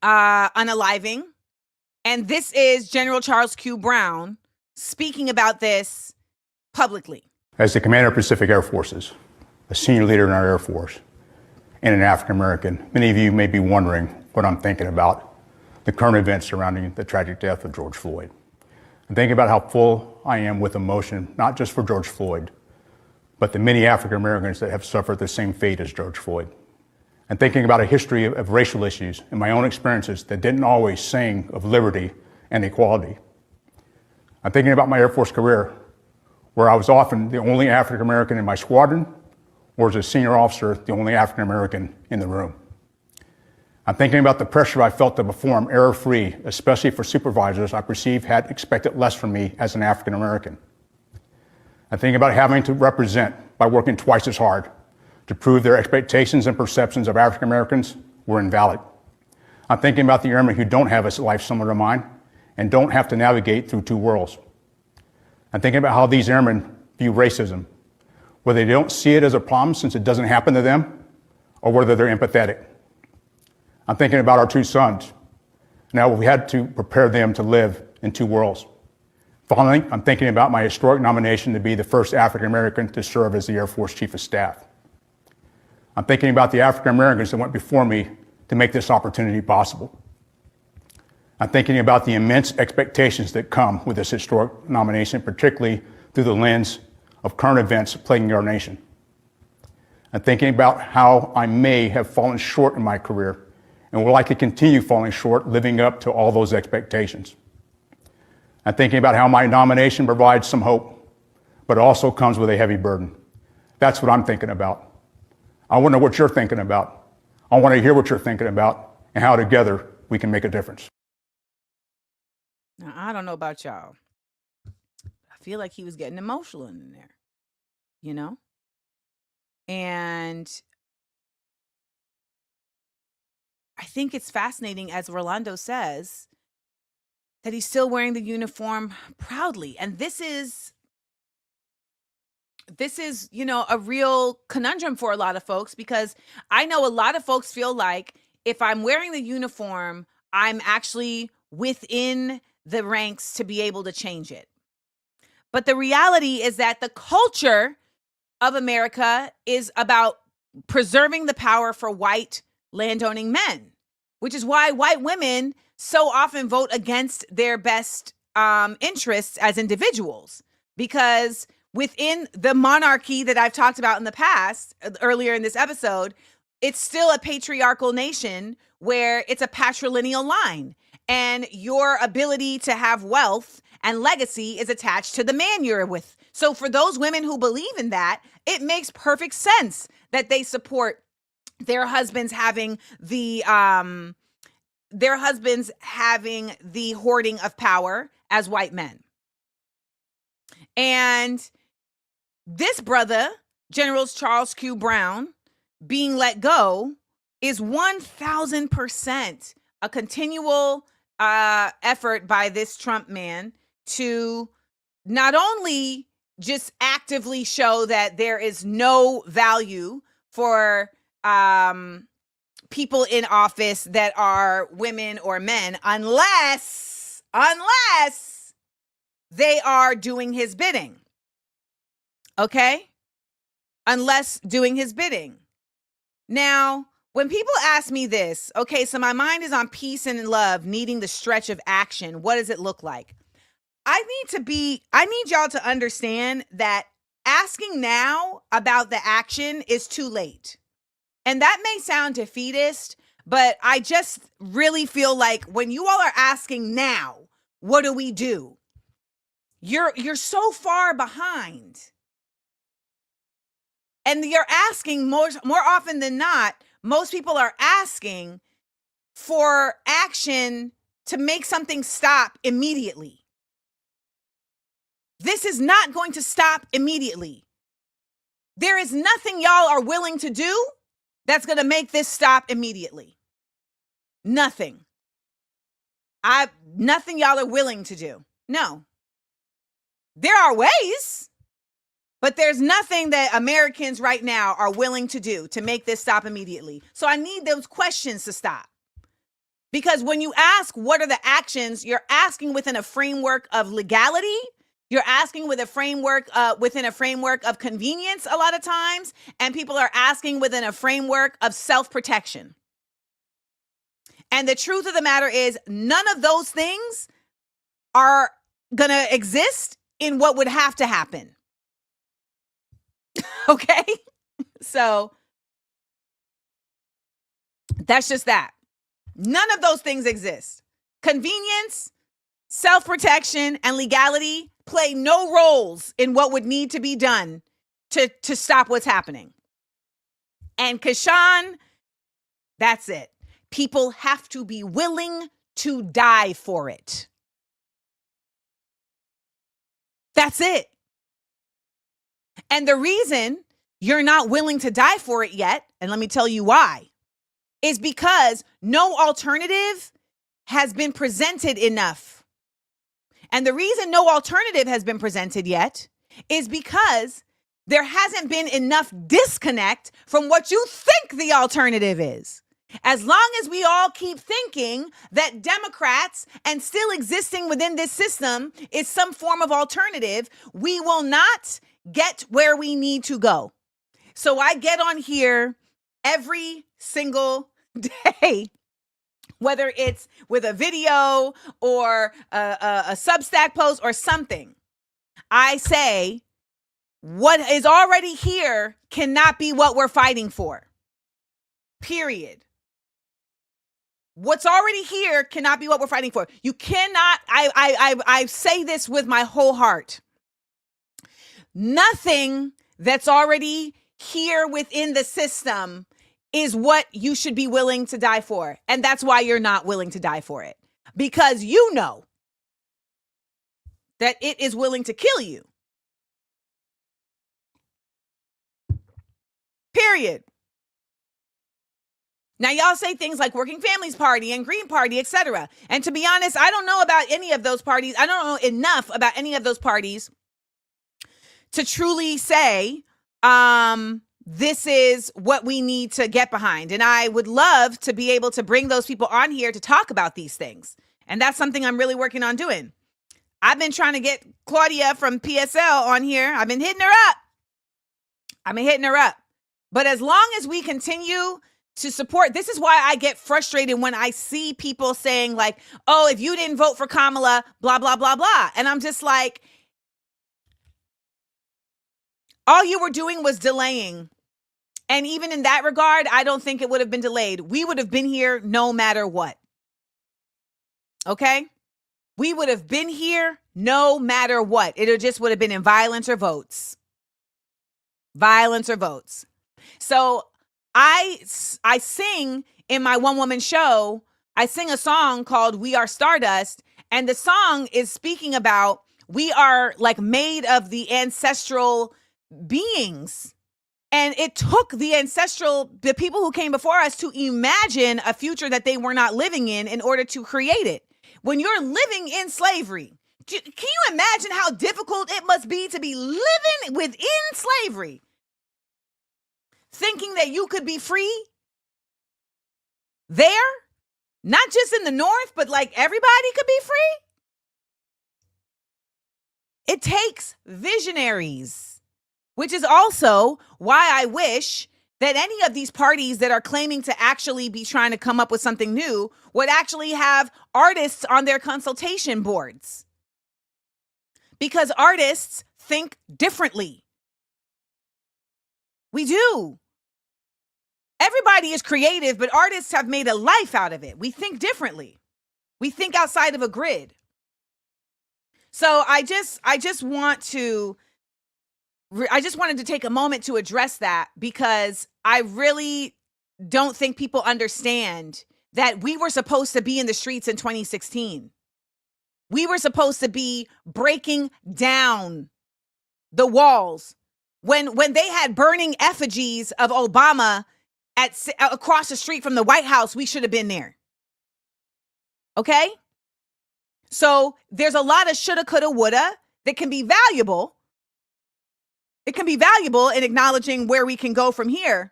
unaliving. And this is General Charles Q. Brown speaking about this publicly. As the Commander of Pacific Air Forces, a senior leader in our Air Force, and an African American, many of you may be wondering what I'm thinking about the current events surrounding the tragic death of George Floyd. I'm thinking about how full I am with emotion, not just for George Floyd, but the many African Americans that have suffered the same fate as George Floyd. And thinking about a history of racial issues and my own experiences that didn't always sing of liberty and equality. I'm thinking about my Air Force career, where I was often the only African American in my squadron, or as a senior officer, the only African American in the room. I'm thinking about the pressure I felt to perform error-free, especially for supervisors I perceived had expected less from me as an African American. I'm thinking about having to represent by working twice as hard to prove their expectations and perceptions of African Americans were invalid. I'm thinking about the airmen who don't have a life similar to mine and don't have to navigate through two worlds. I'm thinking about how these airmen view racism, whether they don't see it as a problem since it doesn't happen to them, or whether they're empathetic. I'm thinking about our two sons. Now we had to prepare them to live in two worlds. Finally, I'm thinking about my historic nomination to be the first African American to serve as the Air Force Chief of Staff. I'm thinking about the African Americans that went before me to make this opportunity possible. I'm thinking about the immense expectations that come with this historic nomination, particularly through the lens of current events plaguing our nation. I'm thinking about how I may have fallen short in my career and will likely continue falling short living up to all those expectations. I'm thinking about how my nomination provides some hope, but also comes with a heavy burden. That's what I'm thinking about. I want to know what you're thinking about. I want to hear what you're thinking about and how together we can make a difference. Now, I don't know about y'all. I feel like he was getting emotional in there, And I think it's fascinating, as Rolando says, that he's still wearing the uniform proudly. And this is this is, a real conundrum for a lot of folks, because I know a lot of folks feel like if I'm wearing the uniform, I'm actually within the ranks to be able to change it. But the reality is that the culture of America is about preserving the power for white landowning men, which is why white women so often vote against their best interests as individuals, because within the monarchy that I've talked about in the past, earlier in this episode, it's still a patriarchal nation where it's a patrilineal line, and your ability to have wealth and legacy is attached to the man you're with. So for those women who believe in that, it makes perfect sense that they support their husbands having the hoarding of power as white men. And this brother, General Charles Q. Brown, being let go is 1,000% a continual effort by this Trump man to not only just actively show that there is no value for people in office that are women or men unless they are doing his bidding. Okay? Unless doing his bidding. Now, when people ask me this, okay, so my mind is on peace and love, needing the stretch of action. What does it look like? I need y'all to understand that asking now about the action is too late. And that may sound defeatist, but I just really feel like when you all are asking now, what do we do? You're so far behind. And you're asking more often than not, most people are asking for action to make something stop immediately. This is not going to stop immediately. There is nothing y'all are willing to do that's going to make this stop immediately. Nothing. Nothing y'all are willing to do. No. There are ways, but there's nothing that Americans right now are willing to do to make this stop immediately. So I need those questions to stop. Because when you ask what are the actions, you're asking within a framework of legality. You're asking within a framework of convenience a lot of times, and people are asking within a framework of self-protection. And the truth of the matter is none of those things are going to exist in what would have to happen. Okay? So that's just that. None of those things exist. Convenience, self-protection, and legality play no roles in what would need to be done to stop what's happening. And Kashan, that's it. People have to be willing to die for it. That's it. And the reason you're not willing to die for it yet, and let me tell you why, is because no alternative has been presented enough. And the reason no alternative has been presented yet is because there hasn't been enough disconnect from what you think the alternative is. As long as we all keep thinking that Democrats and still existing within this system is some form of alternative, we will not get where we need to go. So I get on here every single day, whether it's with a video or a Substack post or something. I say, what is already here cannot be what we're fighting for. Period. What's already here cannot be what we're fighting for. You cannot, I say this with my whole heart. Nothing that's already here within the system is what you should be willing to die for. And that's why you're not willing to die for it. Because you know that it is willing to kill you. Period. Now, y'all say things like Working Families Party and Green Party, etc. And to be honest, I don't know about any of those parties. I don't know enough about any of those parties to truly say, this is what we need to get behind. And I would love to be able to bring those people on here to talk about these things. And that's something I'm really working on doing. I've been trying to get Claudia from PSL on here. I've been hitting her up. But as long as we continue to support, this is why I get frustrated when I see people saying like, oh, if you didn't vote for Kamala, blah, blah, blah, blah. And I'm just like, all you were doing was delaying. And even in that regard, I don't think it would have been delayed. We would have been here no matter what. Okay? We would have been here no matter what. It just would have been in violence or votes. Violence or votes. So I sing in my one-woman show, I sing a song called We Are Stardust. And the song is speaking about we are like made of the ancestral beings. And it took the people who came before us to imagine a future that they were not living in order to create it. When you're living in slavery, can you imagine how difficult it must be to be living within slavery? Thinking that you could be free there, not just in the North, but like everybody could be free. It takes visionaries, which is also why I wish that any of these parties that are claiming to actually be trying to come up with something new would actually have artists on their consultation boards. Because artists think differently. We do. Everybody is creative, but artists have made a life out of it. We think differently. We think outside of a grid. So I just wanted to take a moment to address that, because I really don't think people understand that we were supposed to be in the streets in 2016. We were supposed to be breaking down the walls. When they had burning effigies of Obama across the street from the White House, we should have been there. Okay? So there's a lot of shoulda, coulda, woulda that can be valuable. It can be valuable in acknowledging where we can go from here.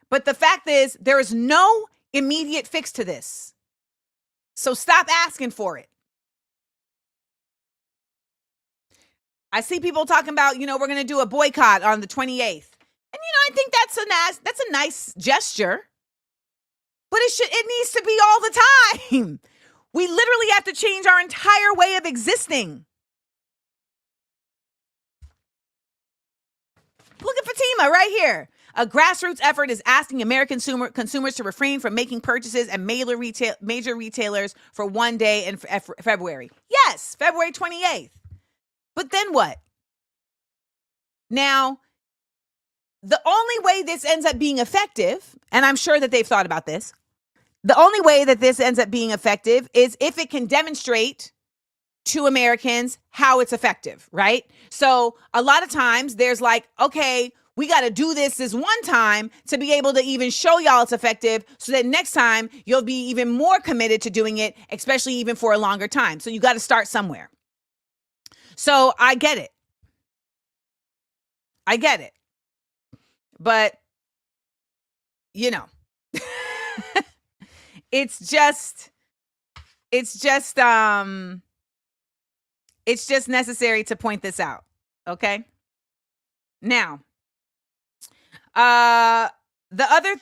But the fact is, there is no immediate fix to this. So stop asking for it. I see people talking about, we're going to do a boycott on the 28th. And, I think that's a nice gesture. But it needs to be all the time. We literally have to change our entire way of existing. Look at Fatima right here. A grassroots effort is asking American consumers to refrain from making purchases at major retailers for one day in February. Yes, February 28th. But then what? Now, the only way this ends up being effective, and I'm sure that they've thought about this, the only way that this ends up being effective is if it can demonstrate to Americans how it's effective, right? So a lot of times there's like, okay, we got to do this one time to be able to even show y'all it's effective, so that next time you'll be even more committed to doing it, especially even for a longer time. So you got to start somewhere. So I get it. But, it's just necessary to point this out. Okay. Now, the other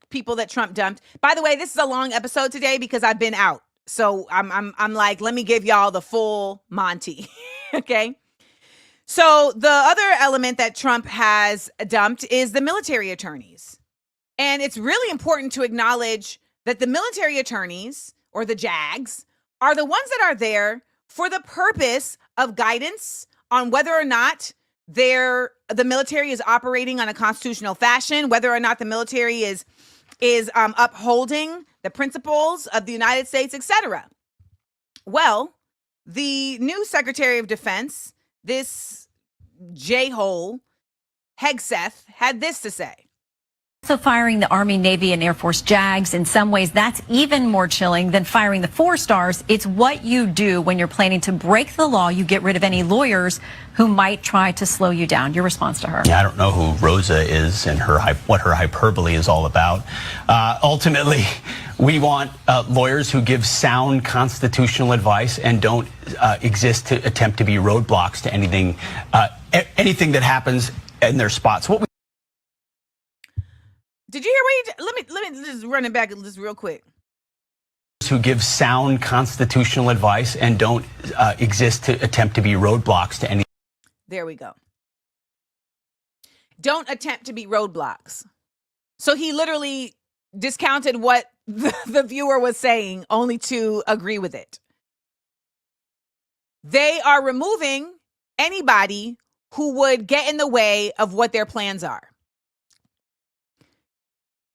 people that Trump dumped, by the way, this is a long episode today because I've been out. So I'm like, let me give y'all the full Monty. Okay. So the other element that Trump has dumped is the military attorneys. And it's really important to acknowledge that the military attorneys, or the JAGs, are the ones that are there for the purpose of guidance on whether or not the military is operating on a constitutional fashion, whether or not the military is upholding the principles of the United States, etc. Well, the new Secretary of Defense, this J-hole, Hegseth, had this to say. So firing the Army, Navy, and Air Force JAGs, in some ways, that's even more chilling than firing the 4 stars. It's what you do when you're planning to break the law. You get rid of any lawyers who might try to slow you down. Your response to her? Yeah, I don't know who Rosa is and what her hyperbole is all about. Ultimately, we want lawyers who give sound constitutional advice and don't exist to attempt to be roadblocks to anything that happens in their spots. Did you hear what let me just run it back just real quick. Who give sound constitutional advice and don't exist to attempt to be roadblocks to any. There we go. Don't attempt to be roadblocks. So he literally discounted what the viewer was saying only to agree with it. They are removing anybody who would get in the way of what their plans are.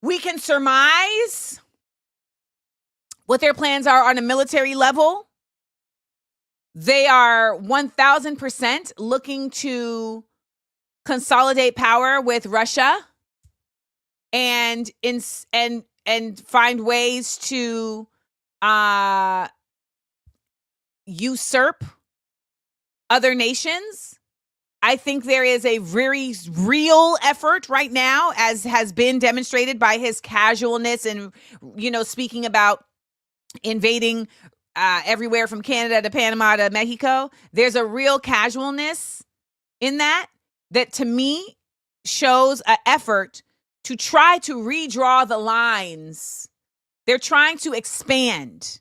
We can surmise what their plans are on a military level. They are 1,000% looking to consolidate power with Russia and find ways to usurp other nations. I think there is a very real effort right now, as has been demonstrated by his casualness and, speaking about invading everywhere from Canada to Panama to Mexico. There's a real casualness in that to me shows an effort to try to redraw the lines. They're trying to expand.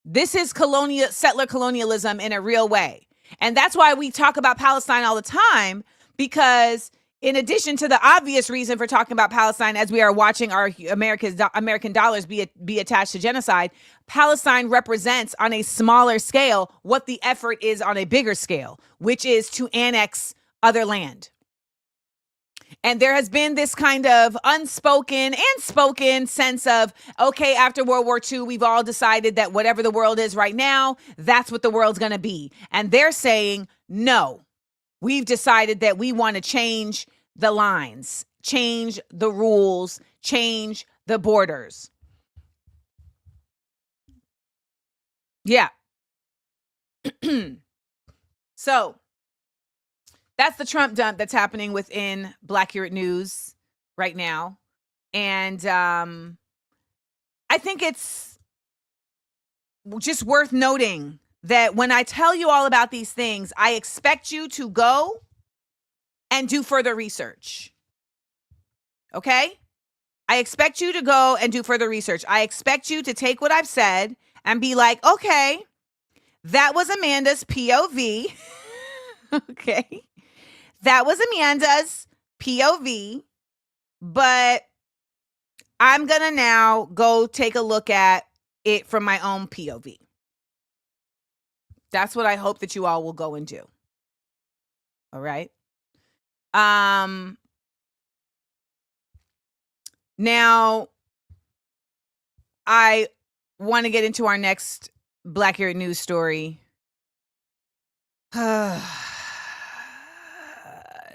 This is settler colonialism in a real way. And that's why we talk about Palestine all the time, because in addition to the obvious reason for talking about Palestine as we are watching our American dollars be attached to genocide, Palestine represents on a smaller scale what the effort is on a bigger scale, which is to annex other land. And there has been this kind of unspoken and spoken sense of, okay, after World War II, we've all decided that whatever the world is right now, that's what the world's going to be. And they're saying, no, we've decided that we want to change the lines, change the rules, change the borders. Yeah. So that's the Trump dump that's happening within Black Accurate News right now. And I think it's just worth noting that when I tell you all about these things, I expect you to go and do further research. Okay? I expect you to go and do further research. I expect you to take what I've said and be like, okay, that was Amanda's POV. Okay? That was Amanda's POV, but I'm going to now go take a look at it from my own POV. That's what I hope that you all will go and do. All right. Now, I want to get into our next Black Accurate News story.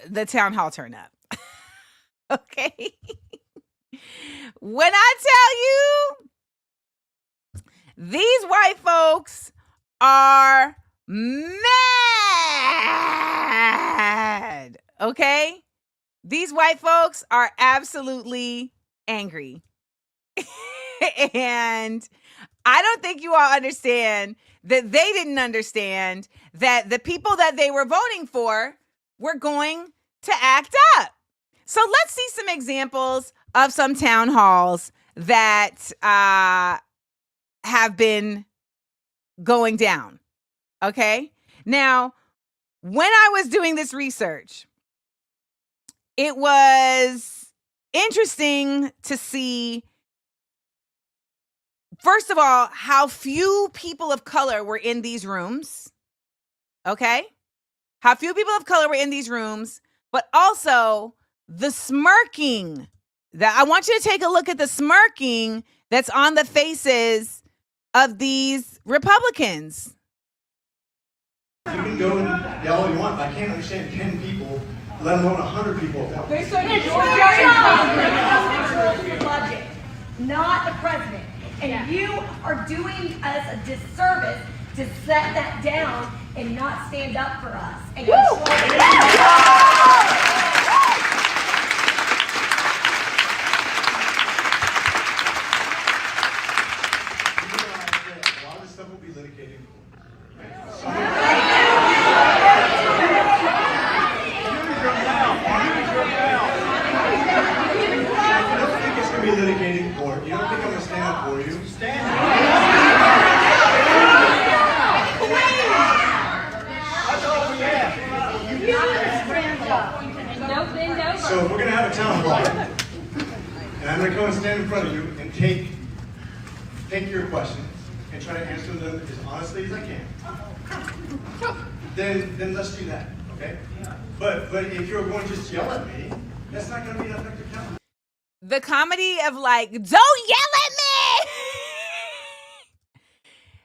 The town hall turn up. Okay. When I tell you, these white folks are mad. Okay. These white folks are absolutely angry. And I don't think you all understand that they didn't understand that the people that they were voting for were going to act up. So let's see some examples of some town halls that have been going down. Okay. Now, when I was doing this research, it was interesting to see, first of all, how few people of color were in these rooms. Okay. How few people of color were in these rooms, but also the smirking. That I want you to take a look at the smirking that's on the faces of these Republicans. You can go and yell all you want, but I can't understand 10 people let alone 100 people. They said the budget, not the president. And you are doing us a disservice to set that down and not stand up for us. And you're a lot of stuff will be litigated. Be litigated in court. You don't think I'm going to stand up for you? Stand up. So we're going to have a town hall, and I'm going to go and stand in front of you and take your questions and try to answer them as honestly as I can. Then let's do that, okay? But if you're going to just yell at me, that's not going to be an effective counter. The comedy of like, don't yell at me.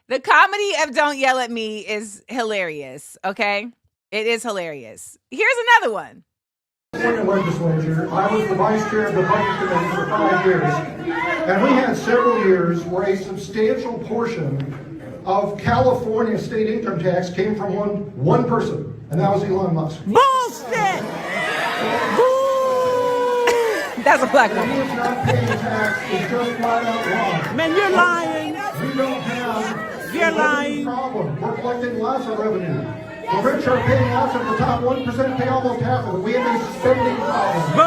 The comedy of don't yell at me is hilarious, okay? It is hilarious. Here's another one. In the legislature, I was the vice chair of the budget committee for 5 years, and we had several years where a substantial portion of California state income tax came from one person, and that was Elon Musk. Bullshit! That's a black woman. It's not paying tax, it's just flat out wrong. Man, you're lying. We don't have You're a lying. problem. We're collecting lots of revenue. The rich are paying lots of the top 1% pay almost half of it. We have a spending problem.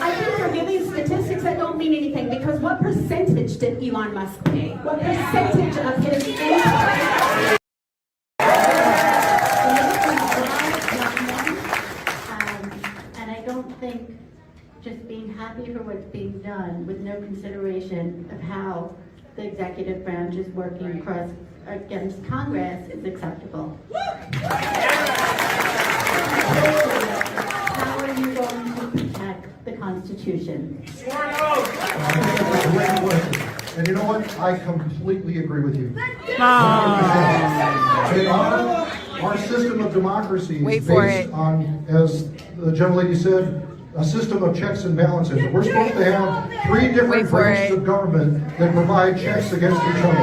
I think you're giving statistics that don't mean anything, because what percentage did Elon Musk pay? What percentage of his income? And I don't think just being happy for what's being done with no consideration of how the executive branch is working against Congress is acceptable. How are you going to protect the Constitution? And you know what? I completely agree with you. Our system of democracy is based on, as the gentlelady said, a system of checks and balances. We're supposed to have 3 different branches of government that provide checks against each other.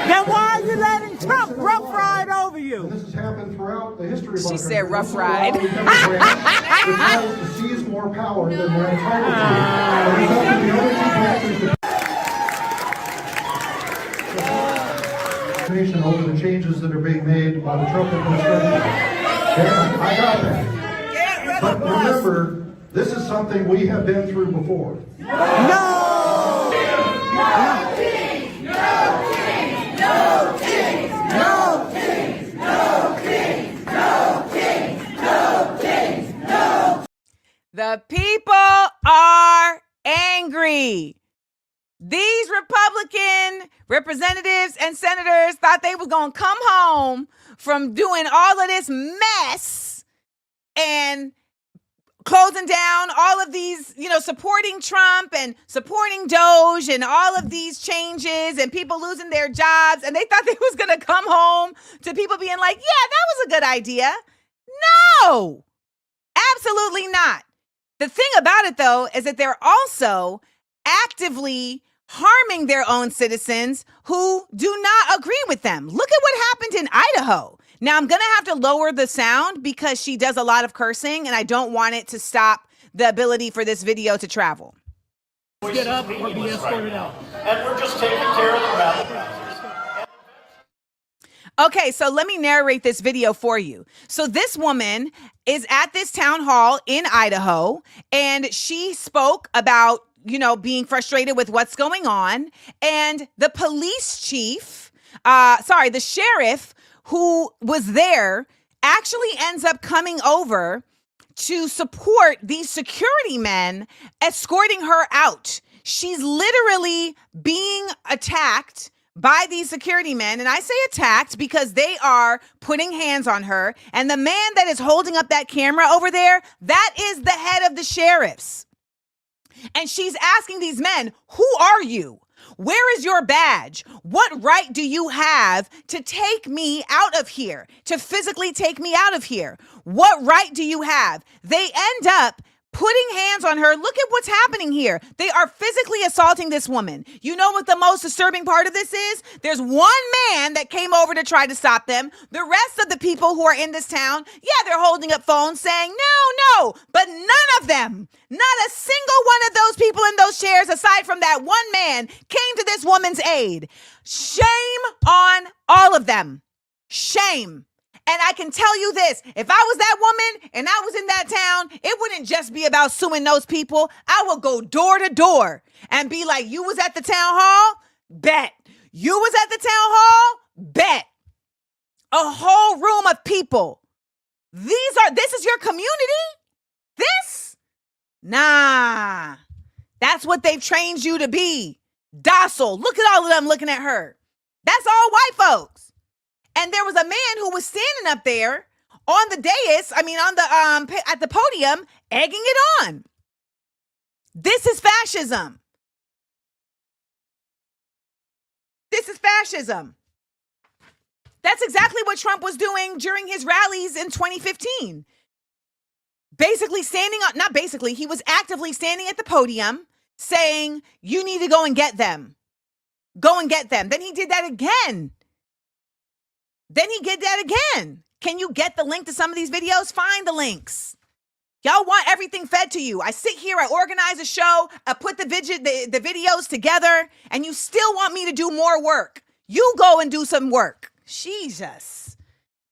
Then why are you letting Trump rough ride over you? And this has happened throughout the history of our country. She said rough ride. It tries to seize more power than they're entitled to. And it's up to the other 2 branches to over the changes that are being made by the Trump administration. Yeah, I got that. But remember, this is something we have been through before. No! No kings! No kings! No kings! No kings! No kings! No kings! No kings! No! The people are angry. These Republican representatives and senators thought they was going to come home from doing all of this mess and closing down all of these, supporting Trump and supporting Doge and all of these changes and people losing their jobs. And they thought they was going to come home to people being like, yeah, that was a good idea. No, absolutely not. The thing about it, though, is that they're also actively harming their own citizens who do not agree with them. Look at what happened in Idaho. Now, I'm going to have to lower the sound because she does a lot of cursing, and I don't want it to stop the ability for this video to travel. Get up or be escorted out. And we're just taking care of the rabble. Okay, so let me narrate this video for you. So this woman is at this town hall in Idaho, and she spoke about, being frustrated with what's going on. And the police chief, the sheriff who was there actually ends up coming over to support these security men escorting her out. She's literally being attacked by these security men. And I say attacked because they are putting hands on her. And the man that is holding up that camera over there, that is the head of the sheriffs. And she's asking these men, who are you? Where is your badge? What right do you have to take me out of here, to physically take me out of here? What right do you have? They end up putting hands on her. Look at what's happening here. They are physically assaulting this woman. You know what the most disturbing part of this is? There's one man that came over to try to stop them. The rest of the people who are in this town, yeah, they're holding up phones saying, no, but none of them, not a single one of those people in those chairs, aside from that one man, came to this woman's aid. Shame on all of them. Shame. And I can tell you this, if I was that woman and I was in that town, it wouldn't just be about suing those people. I would go door to door and be like, you was at the town hall? Bet. You was at the town hall? Bet. A whole room of people. This is your community? This? Nah. That's what they've trained you to be. Docile. Look at all of them looking at her. That's all white folks. And there was a man who was standing up there on the dais, at the podium, egging it on. This is fascism. This is fascism. That's exactly what Trump was doing during his rallies in 2015. He was actively standing at the podium saying, you need to go and get them. Go and get them. Then he did that again. Can you get the link to some of these videos? Find the links. Y'all want everything fed to you. I sit here, I organize a show, I put the videos together, and you still want me to do more work. You go and do some work. Jesus.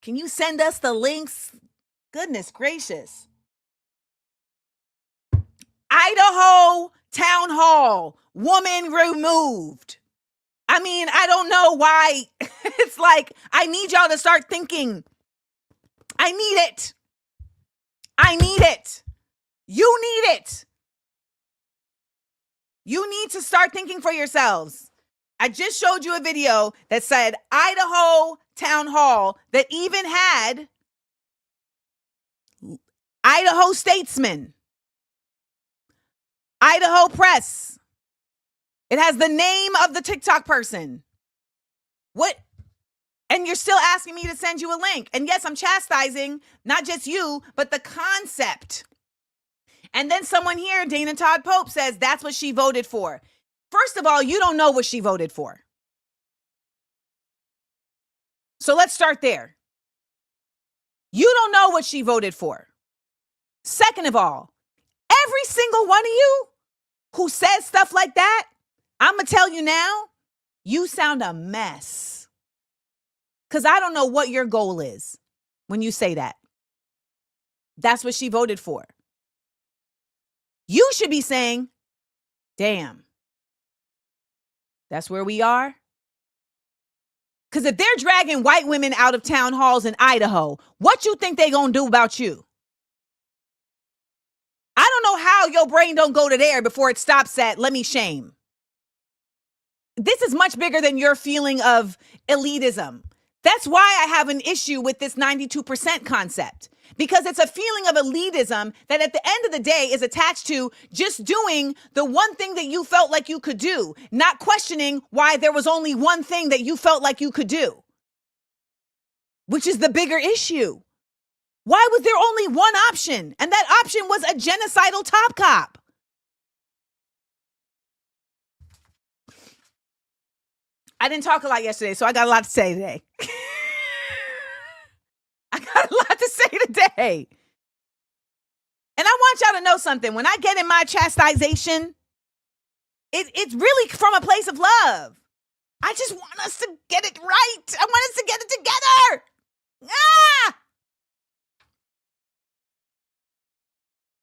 Can you send us the links? Goodness gracious. Idaho Town Hall, woman removed. I don't know why. It's like, I need y'all to start thinking. I need it. You need it. You need to start thinking for yourselves. I just showed you a video that said Idaho Town Hall that even had Idaho Statesman, Idaho Press. It has the name of the TikTok person. What? And you're still asking me to send you a link. And yes, I'm chastising not just you, but the concept. And then someone here, Dana Todd Pope, says that's what she voted for. First of all, you don't know what she voted for. So let's start there. You don't know what she voted for. Second of all, every single one of you who says stuff like that, I'm going to tell you now, you sound a mess. Because I don't know what your goal is when you say that. That's what she voted for. You should be saying, damn, that's where we are. Because if they're dragging white women out of town halls in Idaho, what you think they going to do about you? I don't know how your brain don't go to there before it stops at, let me shame. This is much bigger than your feeling of elitism. That's why I have an issue with this 92% concept, because it's a feeling of elitism that at the end of the day is attached to just doing the one thing that you felt like you could do, not questioning why there was only one thing that you felt like you could do, which is the bigger issue. Why was there only one option? And that option was a genocidal top cop. I didn't talk a lot yesterday, so I got a lot to say today. I got a lot to say today. And I want y'all to know something. When I get in my chastisation, it's really from a place of love. I just want us to get it right. I want us to get it together. Ah!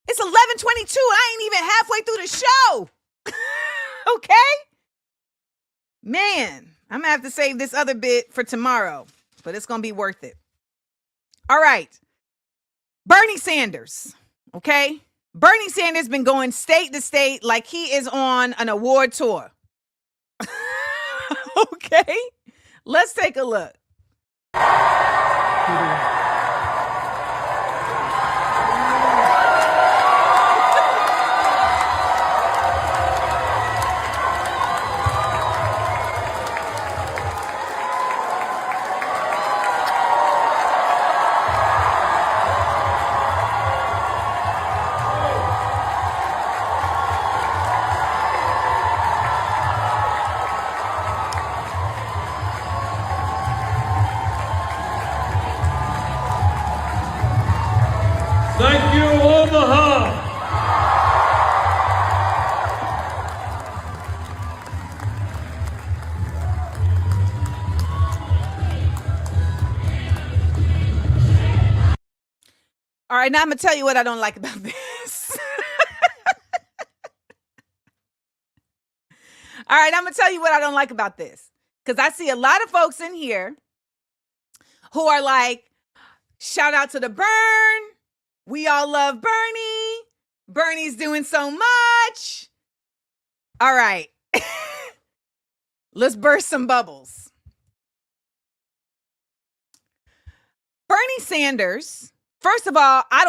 It's 11:22. I ain't even halfway through the show. Okay? Man, I'm going to have to save this other bit for tomorrow, but it's going to be worth it. All right. Bernie Sanders, okay? Bernie Sanders been going state to state like he is on an award tour. Okay? Let's take a look. right, now I'm going to tell you what I don't like about this. All right, I'm going to tell you what I don't like about this. Because I see a lot of folks in here who are like, shout out to the Burn. We all love Bernie. Bernie's doing so much. All right. Let's burst some bubbles. Bernie Sanders, first of all, I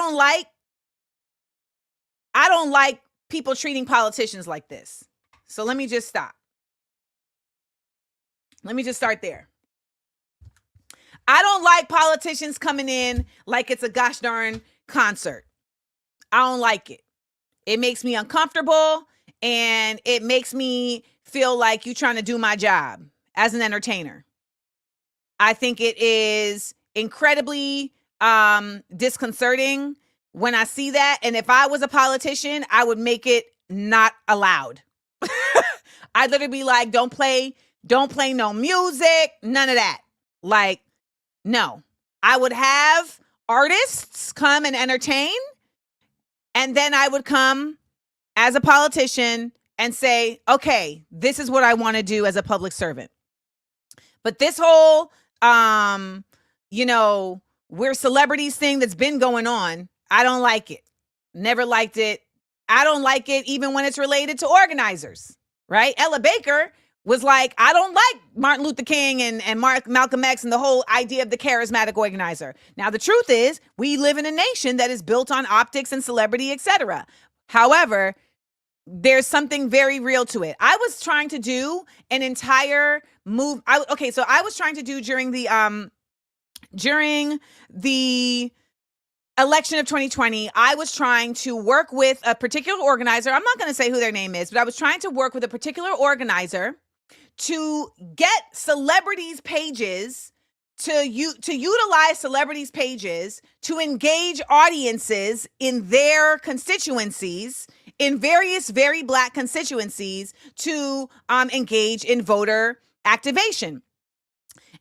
don't like people treating politicians like this. So let me just stop. Let me just start there. I don't like politicians coming in like it's a gosh darn concert. I don't like it. It makes me uncomfortable, and it makes me feel like you're trying to do my job as an entertainer. I think it is incredibly disconcerting when I see that. And if I was a politician, I would make it not allowed. I'd literally be like, don't play no music, none of that. Like, no. I would have artists come and entertain, and then I would come as a politician and say, okay, this is what I want to do as a public servant. But this whole, we're celebrities thing that's been going on, I don't like it. Never liked it. I don't like it even when it's related to organizers, right? Ella Baker was like, I don't like Martin Luther King and Malcolm X and the whole idea of the charismatic organizer. Now, the truth is, we live in a nation that is built on optics and celebrity, etc. However, there's something very real to it. I was trying to do an entire move. I was trying to do during the election of 2020, I was trying to work with a particular organizer. I'm not going to say who their name is, but I was trying to work with a particular organizer to get celebrities' pages, to utilize celebrities' pages to engage audiences in their constituencies, in various very Black constituencies, to engage in voter activation.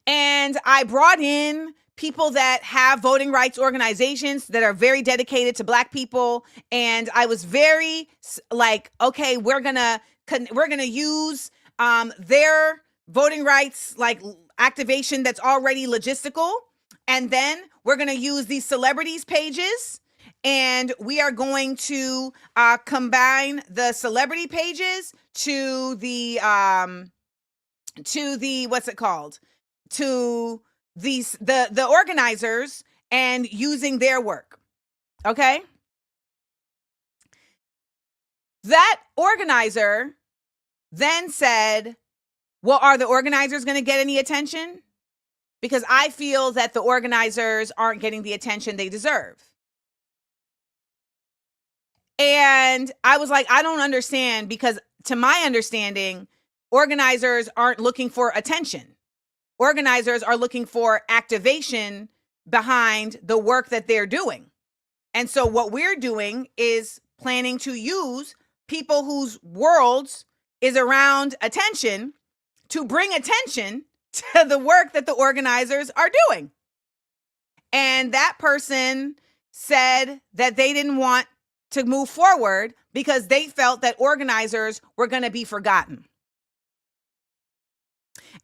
And I brought in people that have voting rights organizations that are very dedicated to Black people. And I was very like, okay, we're gonna use their voting rights like activation that's already logistical. And then we're going to use these celebrities pages, and we are going to combine the celebrity pages to the what's it called? To the organizers, and using their work. Okay. That organizer then said, well, are the organizers going to get any attention? Because I feel that the organizers aren't getting the attention they deserve. And I was like, I don't understand, because to my understanding, organizers aren't looking for attention. Organizers are looking for activation behind the work that they're doing. And so what we're doing is planning to use people whose worlds is around attention to bring attention to the work that the organizers are doing. And that person said that they didn't want to move forward because they felt that organizers were going to be forgotten.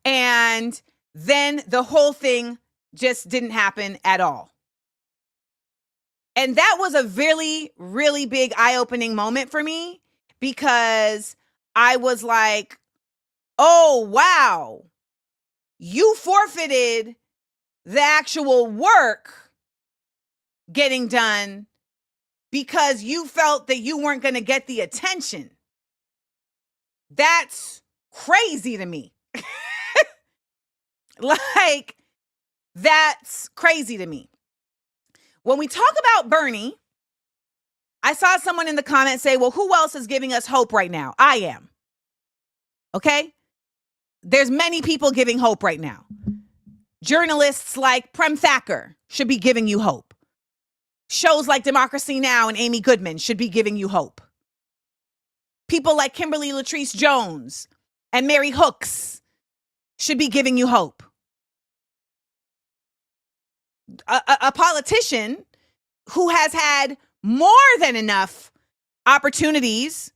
And then the whole thing just didn't happen at all. And that was a really, really big eye-opening moment for me, because I was like, oh, wow, you forfeited the actual work getting done because you felt that you weren't going to get the attention. That's crazy to me. Like, that's crazy to me. When we talk about Bernie, I saw someone in the comments say, well, who else is giving us hope right now? I am. Okay? There's many people giving hope right now. Journalists like Prem Thacker should be giving you hope. Shows like Democracy Now! And Amy Goodman should be giving you hope. People like Kimberly Latrice Jones and Mary Hooks should be giving you hope. A politician who has had more than enough opportunities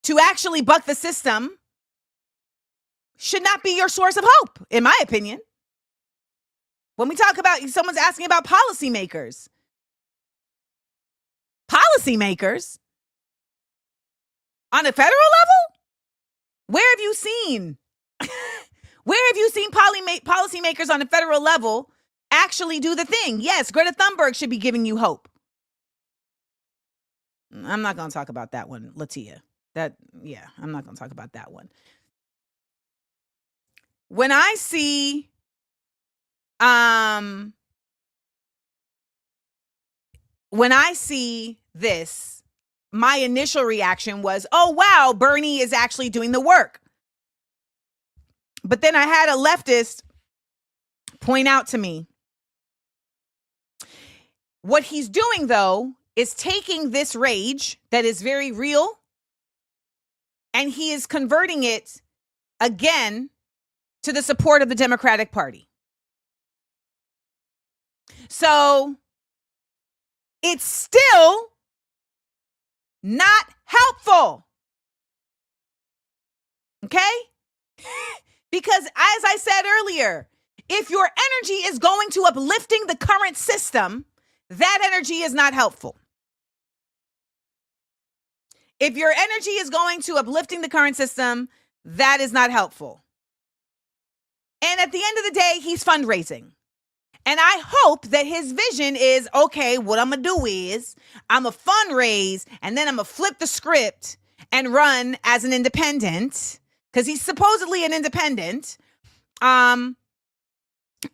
to actually buck the system, should not be your source of hope, in my opinion. When we talk about, someone's asking about policymakers. Policymakers? On a federal level? Where have you seen? Where have you seen policymakers on a federal level actually do the thing? Yes, Greta Thunberg should be giving you hope. I'm not going to talk about that one, Latia. I'm not going to talk about that one. When I see this, my initial reaction was, oh, wow, Bernie is actually doing the work. But then I had a leftist point out to me, what he's doing, though, is taking this rage that is very real, and he is converting it again to the support of the Democratic Party. So it's still not helpful. Okay? Because as I said earlier, if your energy is going to uplifting the current system, that energy is not helpful. If your energy is going to uplifting the current system, that is not helpful. And at the end of the day, he's fundraising. And I hope that his vision is, okay, what I'm going to do is I'm going to fundraise and then I'm going to flip the script and run as an independent, because he's supposedly an independent. And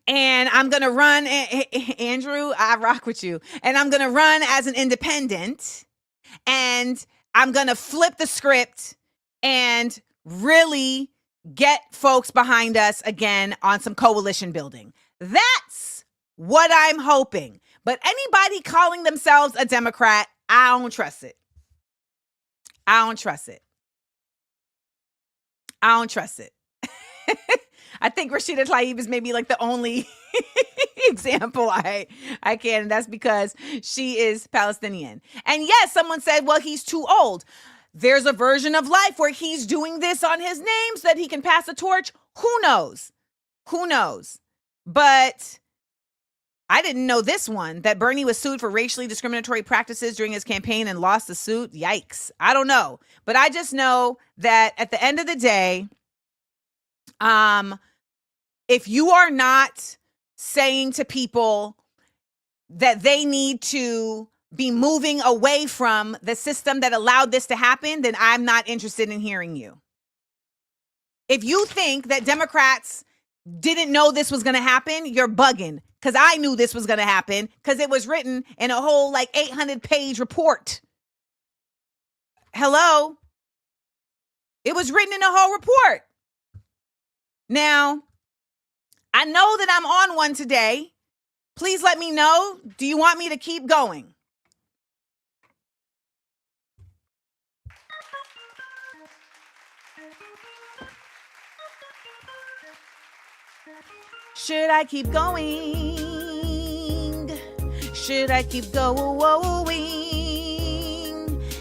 I'm going to run, Andrew, I rock with you. And I'm going to run as an independent, and I'm going to flip the script and really get folks behind us again on some coalition building. That's what I'm hoping. But anybody calling themselves a Democrat, I don't trust it. I don't trust it. I don't trust it. I think Rashida Tlaib is maybe like the only example I can, and that's because she is Palestinian. And yes, someone said, well, he's too old. There's a version of life where he's doing this on his name so that he can pass a torch. Who knows? Who knows? But I didn't know this one, that Bernie was sued for racially discriminatory practices during his campaign and lost the suit. Yikes. I don't know. But I just know that at the end of the day, if you are not saying to people that they need to be moving away from the system that allowed this to happen, then I'm not interested in hearing you. If you think that Democrats didn't know this was going to happen, you're bugging, because I knew this was going to happen because it was written in a whole 800-page report. Hello? It was written in a whole report. Now, I know that I'm on one today. Please let me know. Do you want me to keep going? Should I keep going? Should I keep going?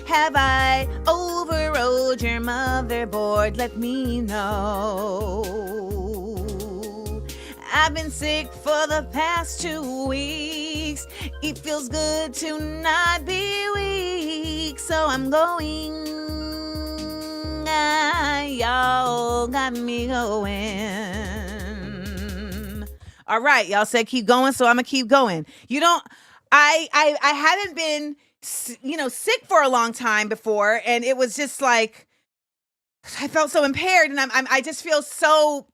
Have I overrode your motherboard? Let me know. I've been sick for the past 2 weeks. It feels good to not be weak, so I'm going. Y'all got me going. All right, y'all said keep going, so I'm gonna keep going. I hadn't been, sick for a long time before, and it was just like I felt so impaired, and I just feel so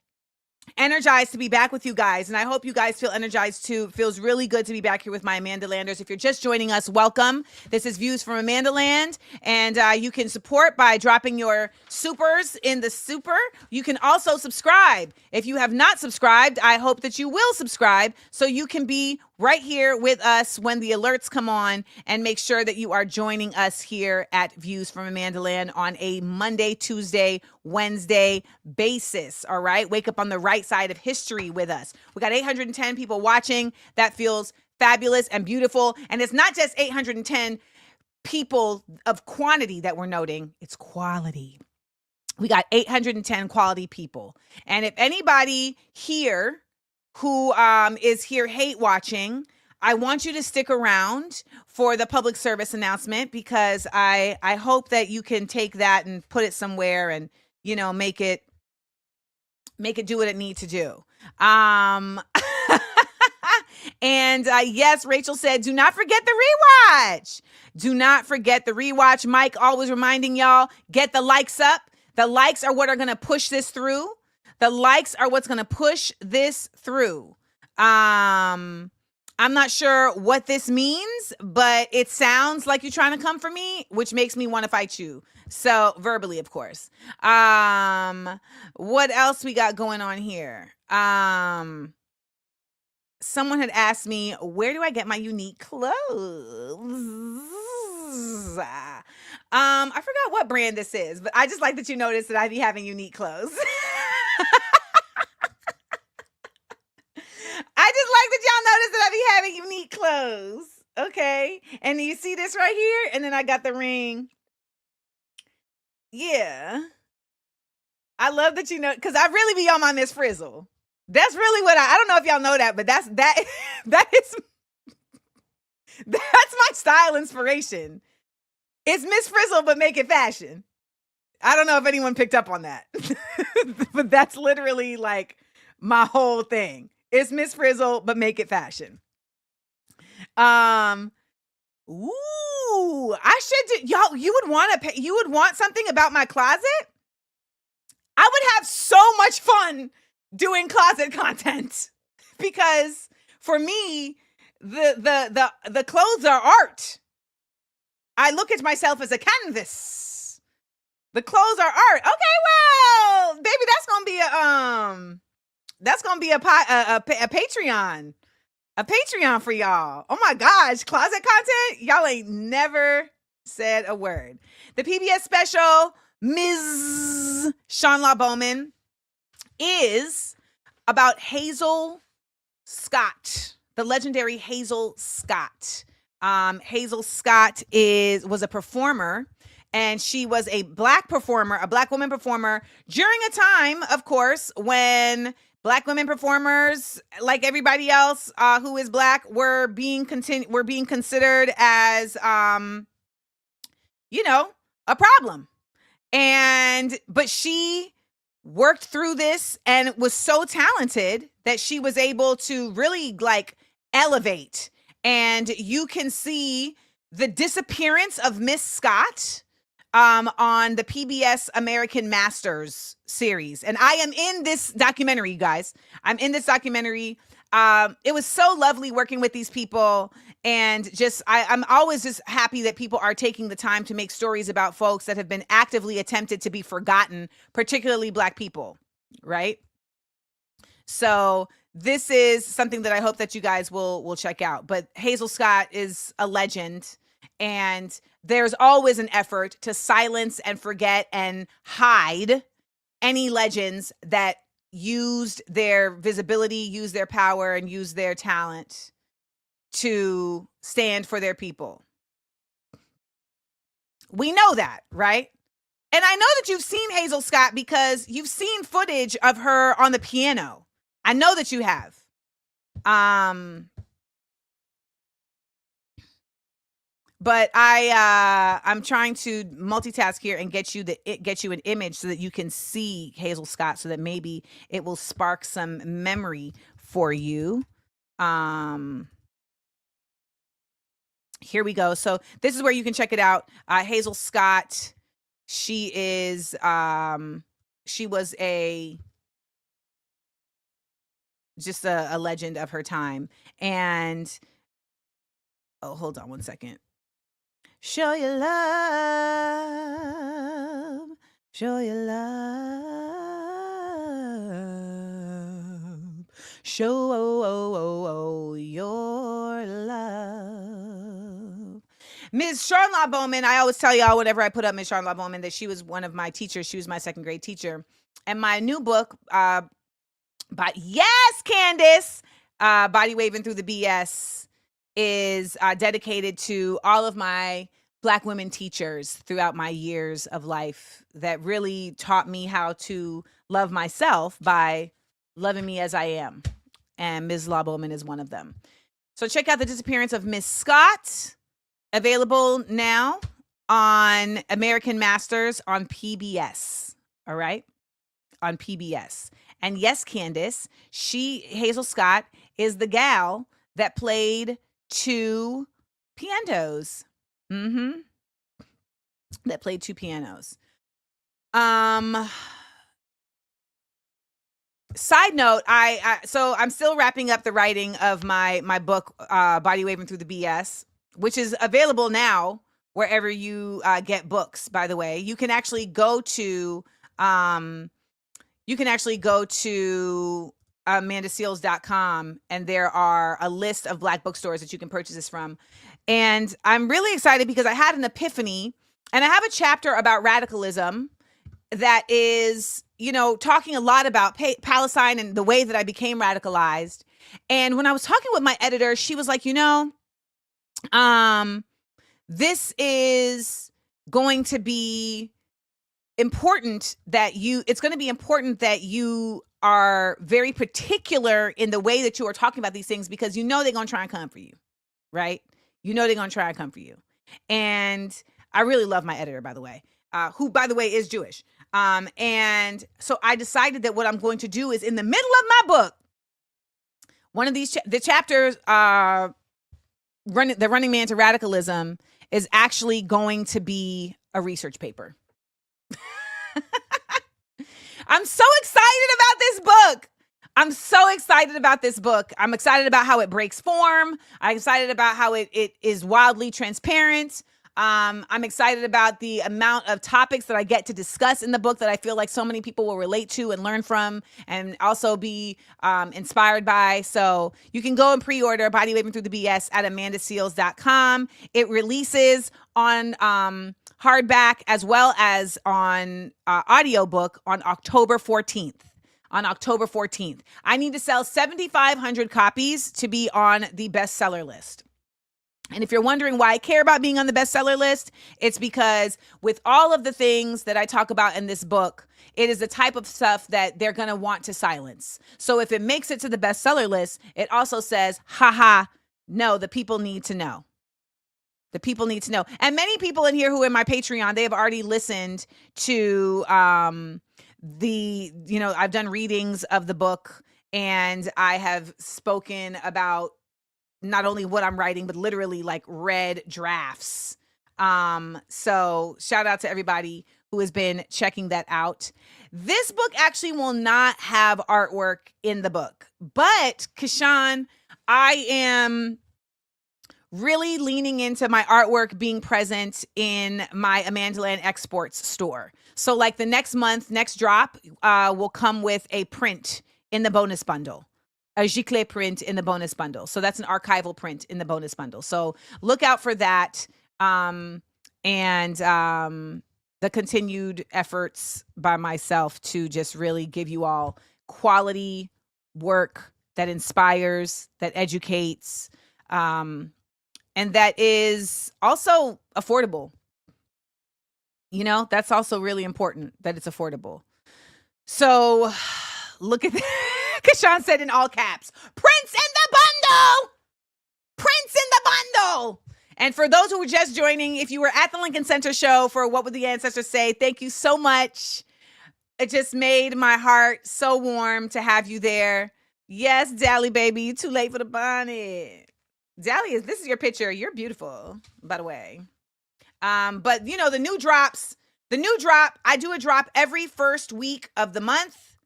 energized to be back with you guys, and I hope you guys feel energized too. It feels really good to be back here with my AmandaLanders. If you're just joining us, welcome. This is Views from AmandaLand, and you can support by dropping your supers in the super. You can also subscribe. If you have not subscribed, I hope that you will subscribe so you can be right here with us when the alerts come on, and make sure that you are joining us here at Views from AmandaLand on a Monday, Tuesday, Wednesday basis. All right. Wake up on the right side of history with us. We got 810 people watching. That feels fabulous and beautiful. And it's not just 810 people of quantity that we're noting, it's quality. We got 810 quality people. And if anybody here who is here hate watching, I want you to stick around for the public service announcement, because I hope that you can take that and put it somewhere and, you know, make it do what it needs to do. And yes, Rachel said, do not forget the rewatch. Do not forget the rewatch. Mike always reminding y'all, get the likes up. The likes are what are going to push this through. The likes are what's going to push this through. I'm not sure what this means, but it sounds like you're trying to come for me, which makes me want to fight you. So verbally, of course. What else we got going on here? Someone had asked me, where do I get my unique clothes? I forgot what brand this is, but I just like that you noticed that I be having unique clothes. I just like that y'all noticed that I be having unique clothes. Okay. And you see this right here? And then I got the ring. Yeah. I love that you know, because I really be on my Miss Frizzle. That's really what I don't know if y'all know that, but that's my style inspiration. It's Miss Frizzle, but make it fashion. I don't know if anyone picked up on that, but that's literally like my whole thing. It's Miss Frizzle, but make it fashion. I should do, y'all, you would want something about my closet? I would have so much fun doing closet content, because for me, the clothes are art. I look at myself as a canvas. The clothes are art. Okay, well, baby, that's gonna be a Patreon. A Patreon for y'all. Oh my gosh, closet content? Y'all ain't never said a word. The PBS special, Ms. Sean Law Bowman, is about Hazel Scott, the legendary Hazel Scott. Hazel Scott was a performer, and she was a black performer, a black woman performer during a time, of course, when Black women performers, like everybody else who is black, were being considered as, a problem. But she worked through this and was so talented that she was able to really elevate. And you can see the disappearance of Miss Scott on the PBS American Masters series. And I am in this documentary, you guys. I'm in this documentary. It was so lovely working with these people. And I'm always just happy that people are taking the time to make stories about folks that have been actively attempted to be forgotten, particularly Black people, right? So this is something that I hope that you guys will check out. But Hazel Scott is a legend. And there's always an effort to silence and forget and hide any legends that used their visibility, used their power, and used their talent to stand for their people. We know that, right? And I know that you've seen Hazel Scott because you've seen footage of her on the piano. I know that you have. But I'm trying to multitask here and get you an image so that you can see Hazel Scott, so that maybe it will spark some memory for you. Here we go. So this is where you can check it out. Hazel Scott, she was just a legend of her time. And hold on one second. Show your love, show your love, show your love. Ms. Charlotte Bowman, I always tell y'all whenever I put up Ms. Charlotte Bowman that she was one of my teachers. She was my second grade teacher. And my new book, yes, Candace, Body Waving Through the BS, is dedicated to all of my Black women teachers throughout my years of life that really taught me how to love myself by loving me as I am. And Ms. La Bowman is one of them. So check out The Disappearance of Miss Scott, available now on American Masters on PBS. All right? On PBS. And yes, Candace, Hazel Scott, is the gal that played two pianos. That played two pianos. Side note, so I'm still wrapping up the writing of my book, Body Waving Through the BS, which is available now wherever you get books. By the way, you can actually go to AmandaSeals.com, and there are a list of Black bookstores that you can purchase this from. And I'm really excited because I had an epiphany, and I have a chapter about radicalism that is, talking a lot about Palestine and the way that I became radicalized. And when I was talking with my editor, she was like, this is going to be important it's going to be important that you are very particular in the way that you are talking about these things, because they're going to try and come for you, right? They're going to try and come for you. And I really love my editor, by the way, who, by the way, is Jewish. And so I decided that what I'm going to do is, in the middle of my book, one of these, the chapters, the Running Man to Radicalism, is actually going to be a research paper. I'm so excited about this book. I'm excited about how it breaks form. I'm excited about how it is wildly transparent. I'm excited about the amount of topics that I get to discuss in the book that I feel like so many people will relate to and learn from, and also be inspired by. So you can go and pre-order Body Waving Through the BS at AmandaSeals.com. It releases on hardback as well as on audiobook on October 14th. I need to sell 7,500 copies to be on the bestseller list. And if you're wondering why I care about being on the bestseller list, it's because with all of the things that I talk about in this book, it is the type of stuff that they're going to want to silence. So if it makes it to the bestseller list, it also says, no, the people need to know. The people need to know. And many people in here who are in my Patreon, they have already listened to I've done readings of the book, and I have spoken about not only what I'm writing, but literally like read drafts. So shout out to everybody who has been checking that out. This book actually will not have artwork in the book, but Kashan, I am really leaning into my artwork being present in my AmandaLand exports store. So like the next drop will come with a print in the bonus bundle. A giclée print in the bonus bundle. So that's an archival print in the bonus bundle. So look out for that. And the continued efforts by myself to just really give you all quality work that inspires, that educates, and that is also affordable. That's also really important, that it's affordable. So look at that. Kashan said in all caps, Prince in the bundle! Prince in the bundle! And for those who were just joining, if you were at the Lincoln Center show for What Would the Ancestors Say, thank you so much. It just made my heart so warm to have you there. Yes, Dally, baby, you too late for the bonnet. Dally, this is your picture. You're beautiful, by the way. But the new drop, I do a drop every first week of the month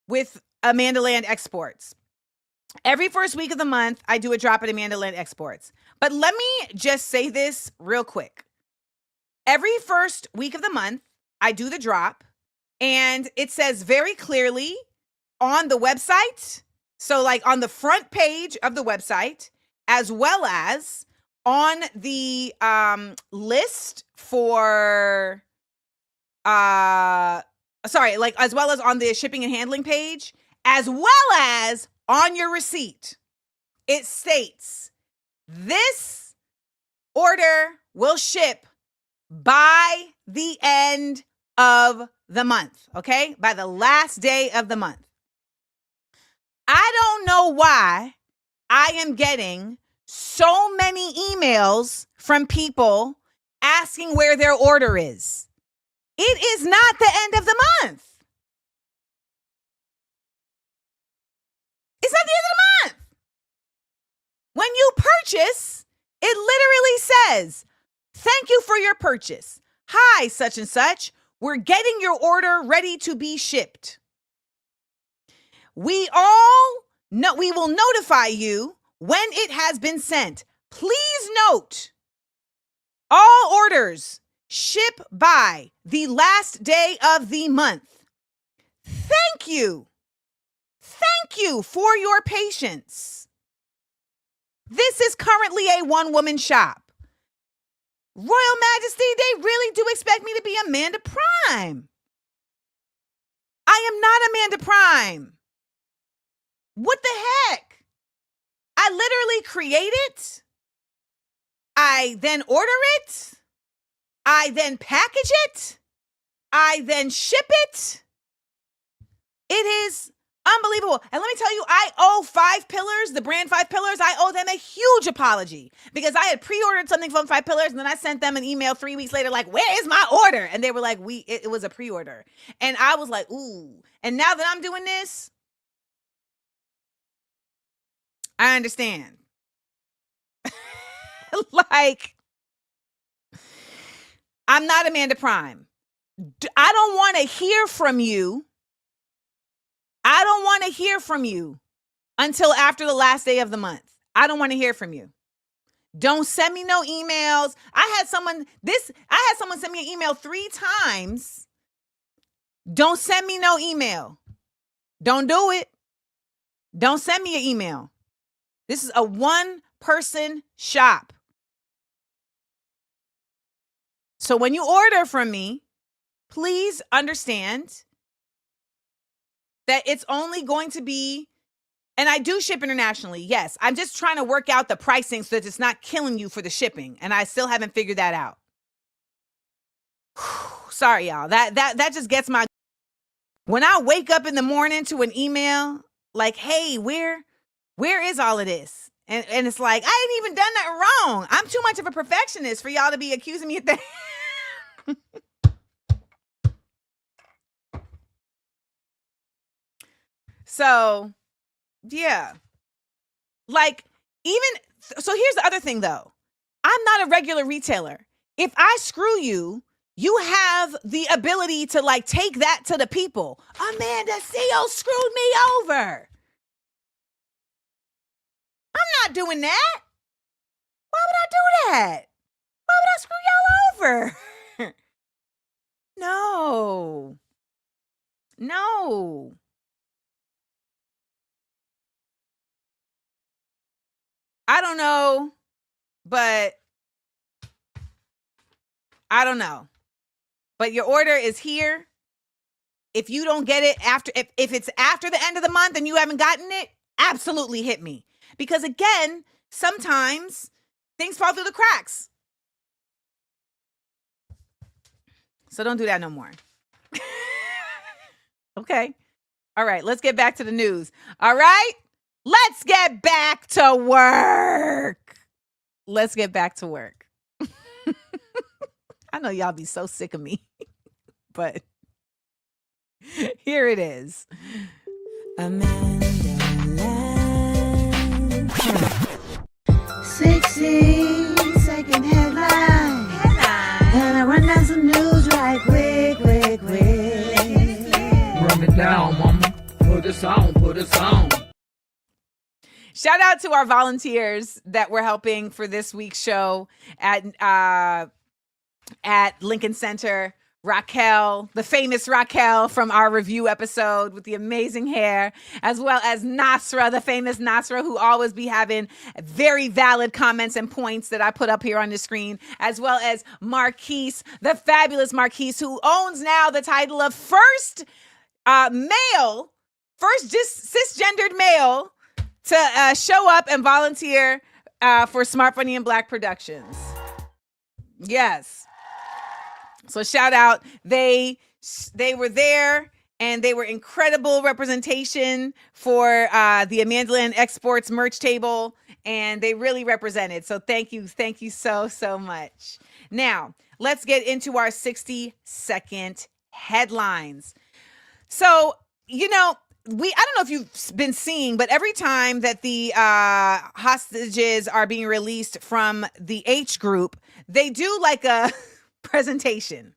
with AmandaLand Exports. Every first week of the month, I do a drop at AmandaLand Exports. But let me just say this real quick. Every first week of the month, I do the drop, and it says very clearly on the website, so like on the front page of the website, as well as on the list for, as well as on the shipping and handling page, as well as on your receipt, it states This order will ship by the end of the month, okay? By the last day of the month. I don't know why I am getting so many emails from people asking where their order is. It is not the end of the month. It's not the end of the month. When you purchase, it literally says, "Thank you for your purchase. Hi, such and such. We're getting your order ready to be shipped. We will notify you when it has been sent. Please note, all orders ship by the last day of the month. Thank you. Thank you for your patience. This is currently a one-woman shop. Royal Majesty, they really do expect me to be Amanda Prime. I am not Amanda Prime. What the heck? I literally create it. I then order it. I then package it. I then ship it. It is unbelievable. And let me tell you, I owe Five Pillars, the brand Five Pillars, I owe them a huge apology because I had pre-ordered something from Five Pillars and then I sent them an email 3 weeks later like, where is my order? And they were like, it was a pre-order. And I was like, ooh. And now that I'm doing this, I understand. Like, I'm not Amanda Prime. I don't want to hear from you. I don't want to hear from you until after the last day of the month. I don't want to hear from you. Don't send me no emails. I had someone send me an email 3 times. Don't send me no email. Don't do it. Don't send me an email. This is a one-person shop. So when you order from me, please understand that it's only going to be, and I do ship internationally. Yes, I'm just trying to work out the pricing so that it's not killing you for the shipping. And I still haven't figured that out. Sorry, y'all. That just gets my, when I wake up in the morning to an email like, hey, where is all of this? And it's like, I ain't even done nothing wrong. I'm too much of a perfectionist for y'all to be accusing me of that. So, yeah. Like, so here's the other thing though. I'm not a regular retailer. If I screw you, you have the ability to like take that to the people. Amanda CO screwed me over. I'm not doing that. Why would I do that? Why would I screw y'all over? No. I don't know, but I don't know. But your order is here. If you don't get it if it's after the end of the month and you haven't gotten it, absolutely hit me. Because again, sometimes things fall through the cracks. So don't do that no more. Okay. All right, let's get back to the news. All right? Let's get back to work. Let's get back to work. I know y'all be so sick of me, but here it is. AmandaLand. 60-second headline. And I run down some news right quick. Run it down, mama. Put us on. Shout out to our volunteers that we're helping for this week's show at Lincoln Center. Raquel, the famous Raquel from our review episode with the amazing hair, as well as Nasra, the famous Nasra, who always be having very valid comments and points that I put up here on the screen, as well as Marquise, the fabulous Marquise, who owns now the title of first cisgendered male to show up and volunteer for Smart Funny and Black Productions. Yes. So shout out. They were there, and they were incredible representation for the AmandaLand Exports merch table, and they really represented. So thank you so much. Now let's get into our 60-second headlines. So I don't know if you've been seeing, but every time that the hostages are being released from the H group, they do like a presentation.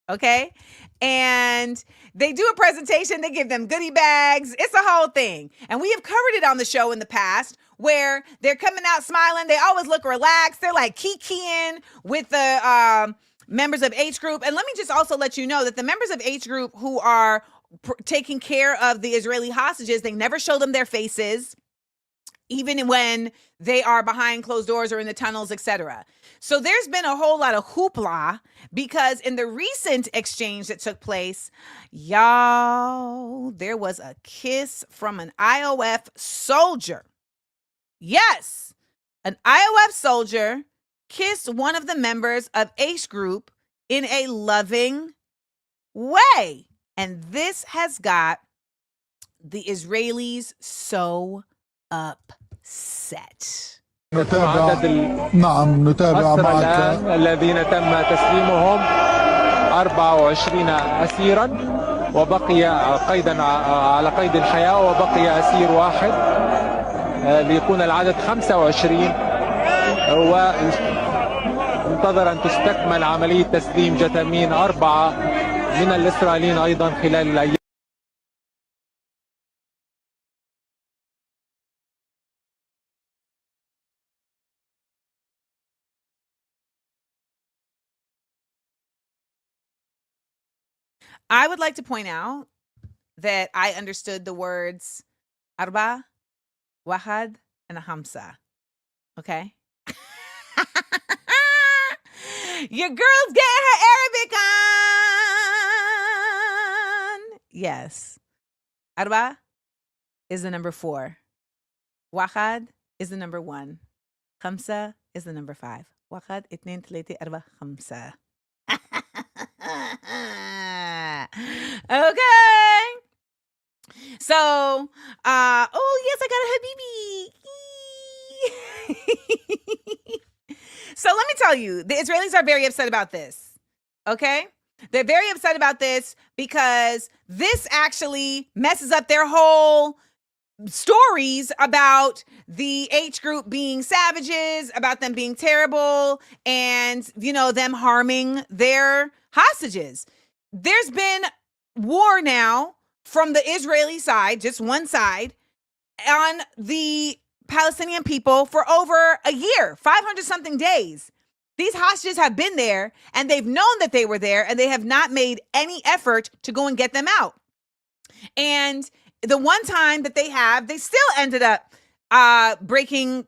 Okay. And they do a presentation. They give them goodie bags. It's a whole thing. And we have covered it on the show in the past where they're coming out smiling. They always look relaxed. They're like kikiing with the members of H group. And let me just also let you know that the members of H group who are taking care of the Israeli hostages, they never show them their faces, even when they are behind closed doors or in the tunnels, etc. So there's been a whole lot of hoopla because in the recent exchange that took place, y'all, there was a kiss from an IOF soldier. Yes, an IOF soldier kissed one of the members of H group in a loving way. And this has got the Israelis so upset. نتابع معك الذين تم تسليمهم 24 أسيرا وبقي قيدا على قيد الحياة وبقي أسير واحد ليكون العدد 25 وانتظر أن تستكمل عملية تسليم جثامين 4 من الإسرائيليين أيضا خلال الأيام. I would like to point out that I understood the words arba, wahad, and hamsa. Okay? Your girl's getting her Arabic on. Yes. Arba is the number 4. Wahad is the number 1. Khamsa is the number 5. Wahad, ithnain, thalatha, arba, khamsa. Okay. So, oh yes, I got a habibi. So let me tell you, the Israelis are very upset about this. Okay? They're very upset about this because this actually messes up their whole stories about the H group being savages, about them being terrible, and, them harming their hostages. There's been war now from the Israeli side, just one side, on the Palestinian people for over a year, 500 something days. These hostages have been there and they've known that they were there and they have not made any effort to go and get them out. And the one time that they still ended up breaking,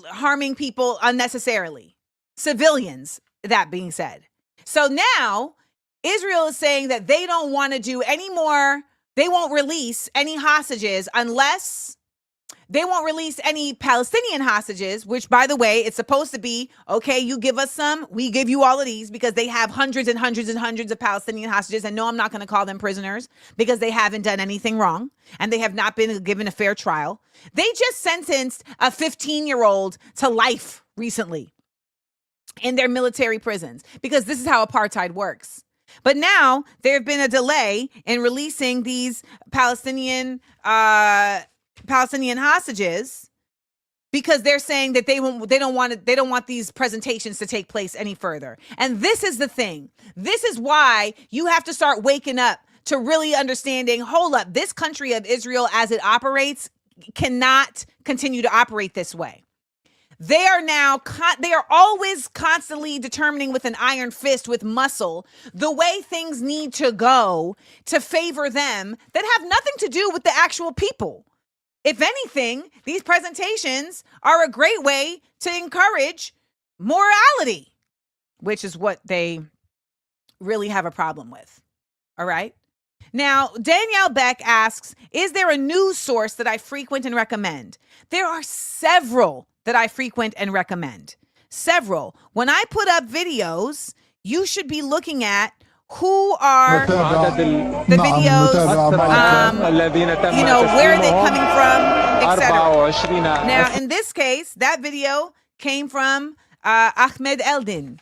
harming people unnecessarily, civilians, that being said. So now Israel is saying that they don't want to do any more. They won't release any hostages unless they won't release any Palestinian hostages, which, by the way, it's supposed to be, okay, you give us some, we give you all of these, because they have hundreds and hundreds and hundreds of Palestinian hostages. And no, I'm not going to call them prisoners because they haven't done anything wrong and they have not been given a fair trial. They just sentenced a 15-year-old to life recently in their military prisons because this is how apartheid works. But now there have been a delay in releasing these Palestinian hostages because they're saying that they don't want these presentations to take place any further. And this is the thing. This is why you have to start waking up to really understanding, hold up, this country of Israel as it operates cannot continue to operate this way. They are always constantly determining with an iron fist, with muscle, the way things need to go to favor them that have nothing to do with the actual people. If anything, these presentations are a great way to encourage morality, which is what they really have a problem with. All right. Now, Danielle Beck asks, is there a news source that I frequent and recommend? There are several that I frequent and recommend. Several. When I put up videos, you should be looking at who are the videos, where are they coming from, etc. Now, in this case, that video came from Ahmed Eldin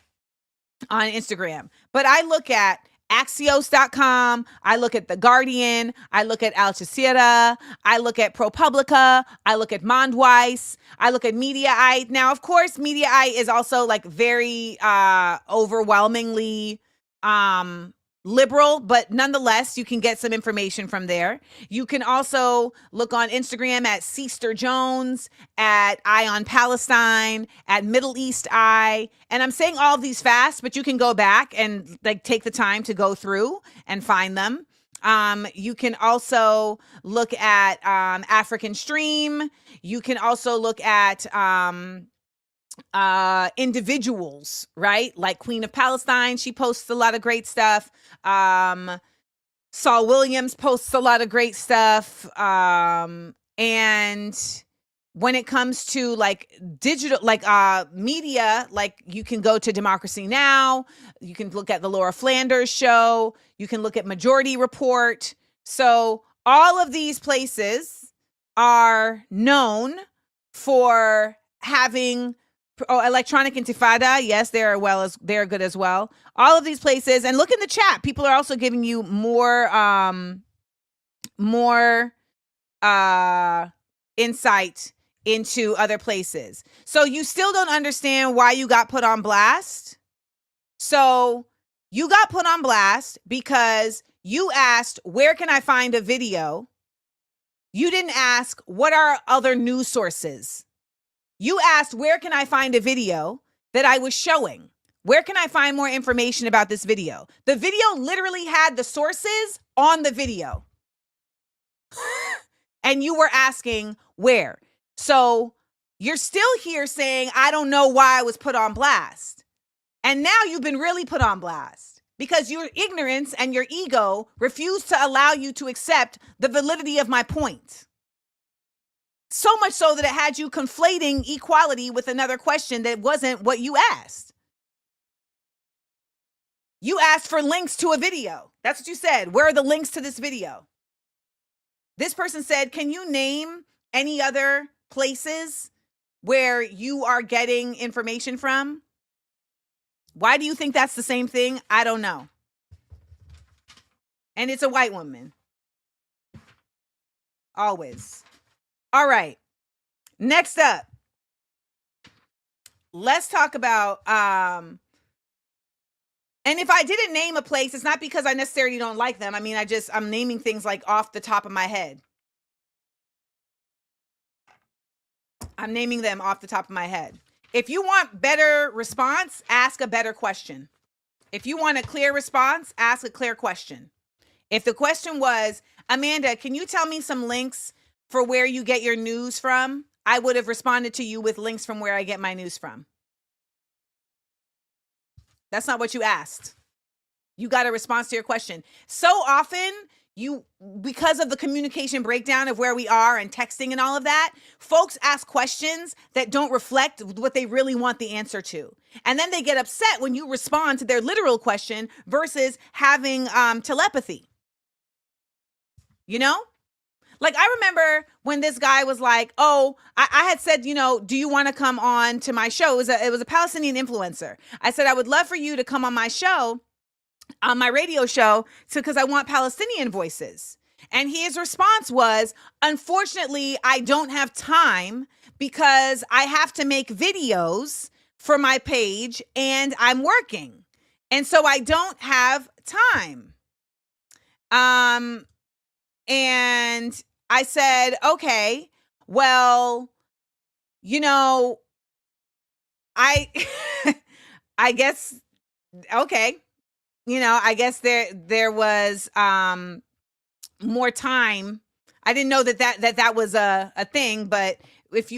on Instagram. But I look at Axios.com, I look at The Guardian, I look at Al Jazeera, I look at ProPublica, I look at Mon-Wed, I look at Mediaite. Now, of course, Mediaite is also like very overwhelmingly liberal, but nonetheless, you can get some information from there. You can also look on Instagram at Sister Jones, at Eye on Palestine, at Middle East Eye. And I'm saying all of these fast, but you can go back and like take the time to go through and find them. You can also look at African Stream. You can also look at individuals, right? Like Queen of Palestine, she posts a lot of great stuff. Saul Williams posts a lot of great stuff. And when it comes to like digital, like media, like you can go to Democracy Now! You can look at the Laura Flanders show. You can look at Majority Report. So all of these places are known for having Electronic Intifada. Yes, they're good as well. All of these places, and look in the chat. People are also giving you more insight into other places. So you still don't understand why you got put on blast. So you got put on blast because you asked, where can I find a video? You didn't ask, what are other news sources? You asked, where can I find a video that I was showing? Where can I find more information about this video? The video literally had the sources on the video. And you were asking where. So you're still here saying, I don't know why I was put on blast. And now you've been really put on blast because your ignorance and your ego refuse to allow you to accept the validity of my point. So much so that it had you conflating equality with another question that wasn't what you asked. You asked for links to a video. That's what you said. Where are the links to this video? This person said, can you name any other places where you are getting information from? Why do you think that's the same thing? I don't know. And it's a white woman. Always. All right. Next up, let's talk about, and if I didn't name a place, it's not because I necessarily don't like them. I mean, I'm naming things like off the top of my head. I'm naming them off the top of my head. If you want better response, ask a better question. If you want a clear response, ask a clear question. If the question was, Amanda, can you tell me some links for where you get your news from? I would have responded to you with links from where I get my news from. That's not what you asked. You got a response to your question. So often, because of the communication breakdown of where we are and texting and all of that, folks ask questions that don't reflect what they really want the answer to. And then they get upset when you respond to their literal question versus having telepathy. You know? Like, I remember when this guy was like, oh, I had said, do you want to come on to my show? It was a Palestinian influencer. I said, I would love for you to come on my show, on my radio show, because I want Palestinian voices. And his response was, unfortunately, I don't have time because I have to make videos for my page and I'm working. And so I don't have time. And I said, okay, well, I guess, okay. I guess there was more time. I didn't know that was a thing, but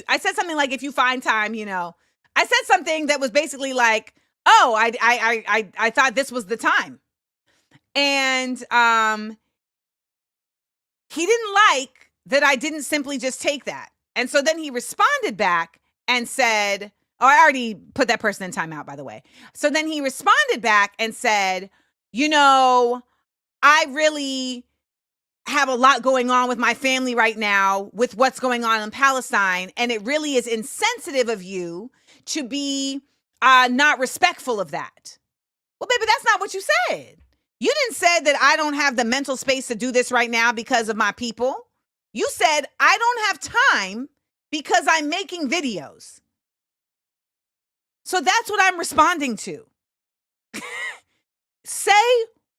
I said something like, if you find time, I said something that was basically like, oh, I thought this was the time. And he didn't like that I didn't simply just take that. And so then he responded back and said, oh, I already put that person in timeout, by the way. So then he responded back and said, you know, I really have a lot going on with my family right now with what's going on in Palestine. And it really is insensitive of you to be not respectful of that. Well, baby, that's not what you said. You didn't say that I don't have the mental space to do this right now because of my people. You said I don't have time because I'm making videos. So that's what I'm responding to. Say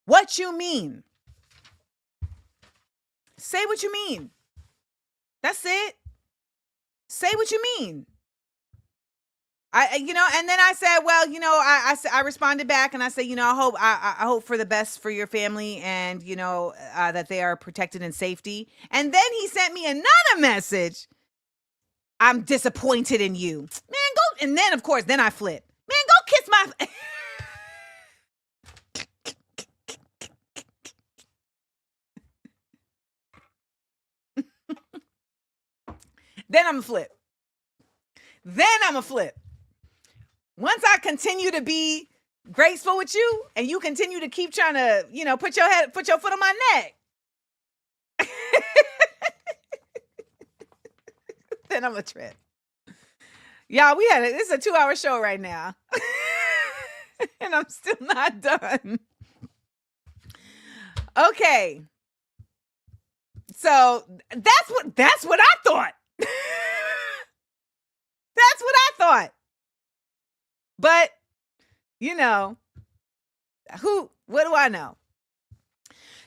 what you mean. Say what you mean. That's it. Say what you mean. And then I said, well, I responded back and I said, I hope for the best for your family and, that they are protected in safety. And then he sent me another message. I'm disappointed in you, man. Go. And then, of course, then I flip, man, go kiss my. Then I'm a flip. Once I continue to be graceful with you and you continue to keep trying to, put your foot on my neck, then I'm a trip. Y'all, this is a 2-hour show right now. And I'm still not done. Okay. So that's what I thought. That's what I thought. But, what do I know?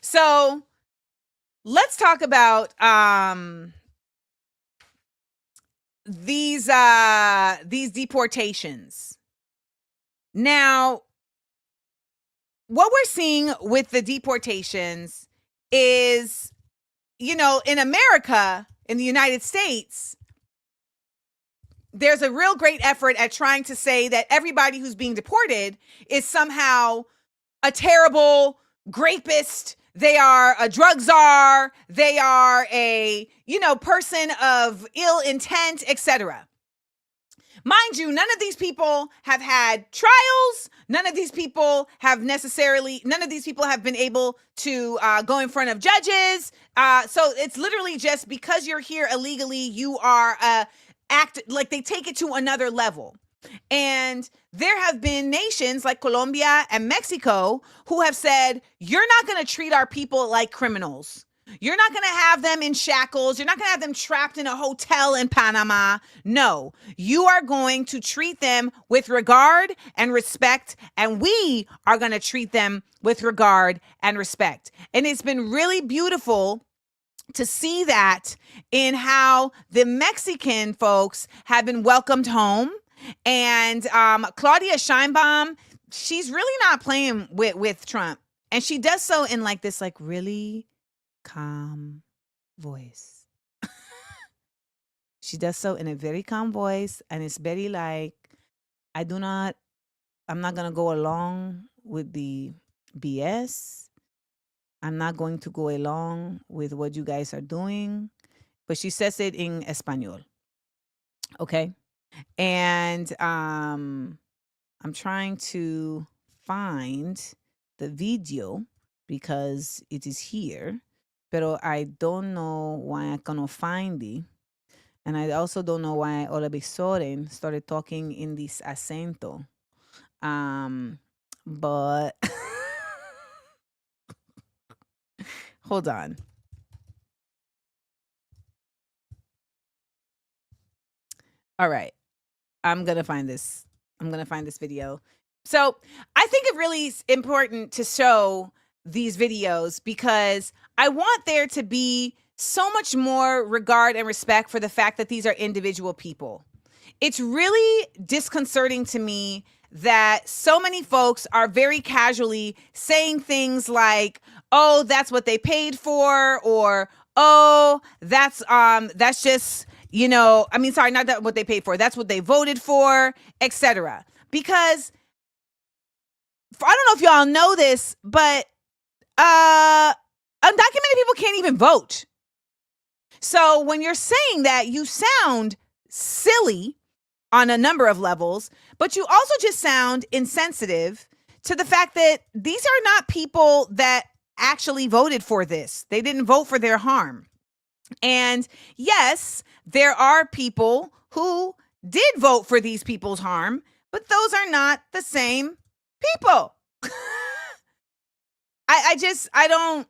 So let's talk about these deportations. Now, what we're seeing with the deportations is, in America, in the United States, there's a real great effort at trying to say that everybody who's being deported is somehow a terrible rapist. They are a drug czar. They are a, person of ill intent, etc. Mind you, none of these people have had trials. None of these people have been able to go in front of judges. So it's literally just because you're here illegally, you are they take it to another level. And there have been nations like Colombia and Mexico who have said, you're not going to treat our people like criminals. You're not going to have them in shackles. You're not going to have them trapped in a hotel in Panama. No, you are going to treat them with regard and respect. And we are going to treat them with regard and respect. And it's been really beautiful to see that in how the Mexican folks have been welcomed home. And Claudia Sheinbaum, she's really not playing with Trump. And she does so in this really calm voice. She does so in a very calm voice. And it's very I'm not going to go along with the BS. I'm not going to go along with what you guys are doing. But she says it in Espanol. Okay. And I'm trying to find the video because it is here. But I don't know why I cannot find it. And I also don't know why all of a sudden started talking in this acento. But hold on. All right. I'm going to find this video. So I think it really is important to show these videos because I want there to be so much more regard and respect for the fact that these are individual people. It's really disconcerting to me that so many folks are very casually saying things like, oh, that's what they paid for, or, oh, that's just, not that what they paid for, that's what they voted for, etc. Because I don't know if y'all know this, but undocumented people can't even vote. So when you're saying that, you sound silly on a number of levels, but you also just sound insensitive to the fact that these are not people that actually voted for this. They didn't vote for their harm. And yes, there are people who did vote for these people's harm, but those are not the same people. I don't,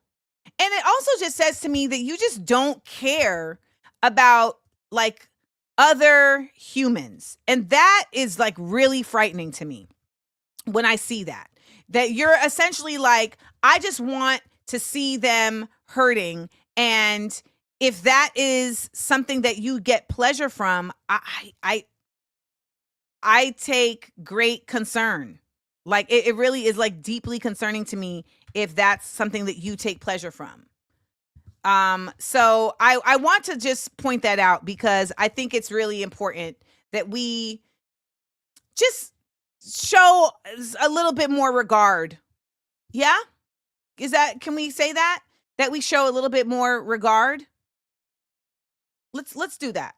and it also just says to me that you just don't care about like other humans. And that is like really frightening to me when I see that you're essentially like, I just want to see them hurting. And if that is something that you get pleasure from, I take great concern. Like it really is like deeply concerning to me if that's something that you take pleasure from. So I want to just point that out because I think it's really important that we just show a little bit more regard. Yeah? Can we say that we show a little bit more regard? Let's do that.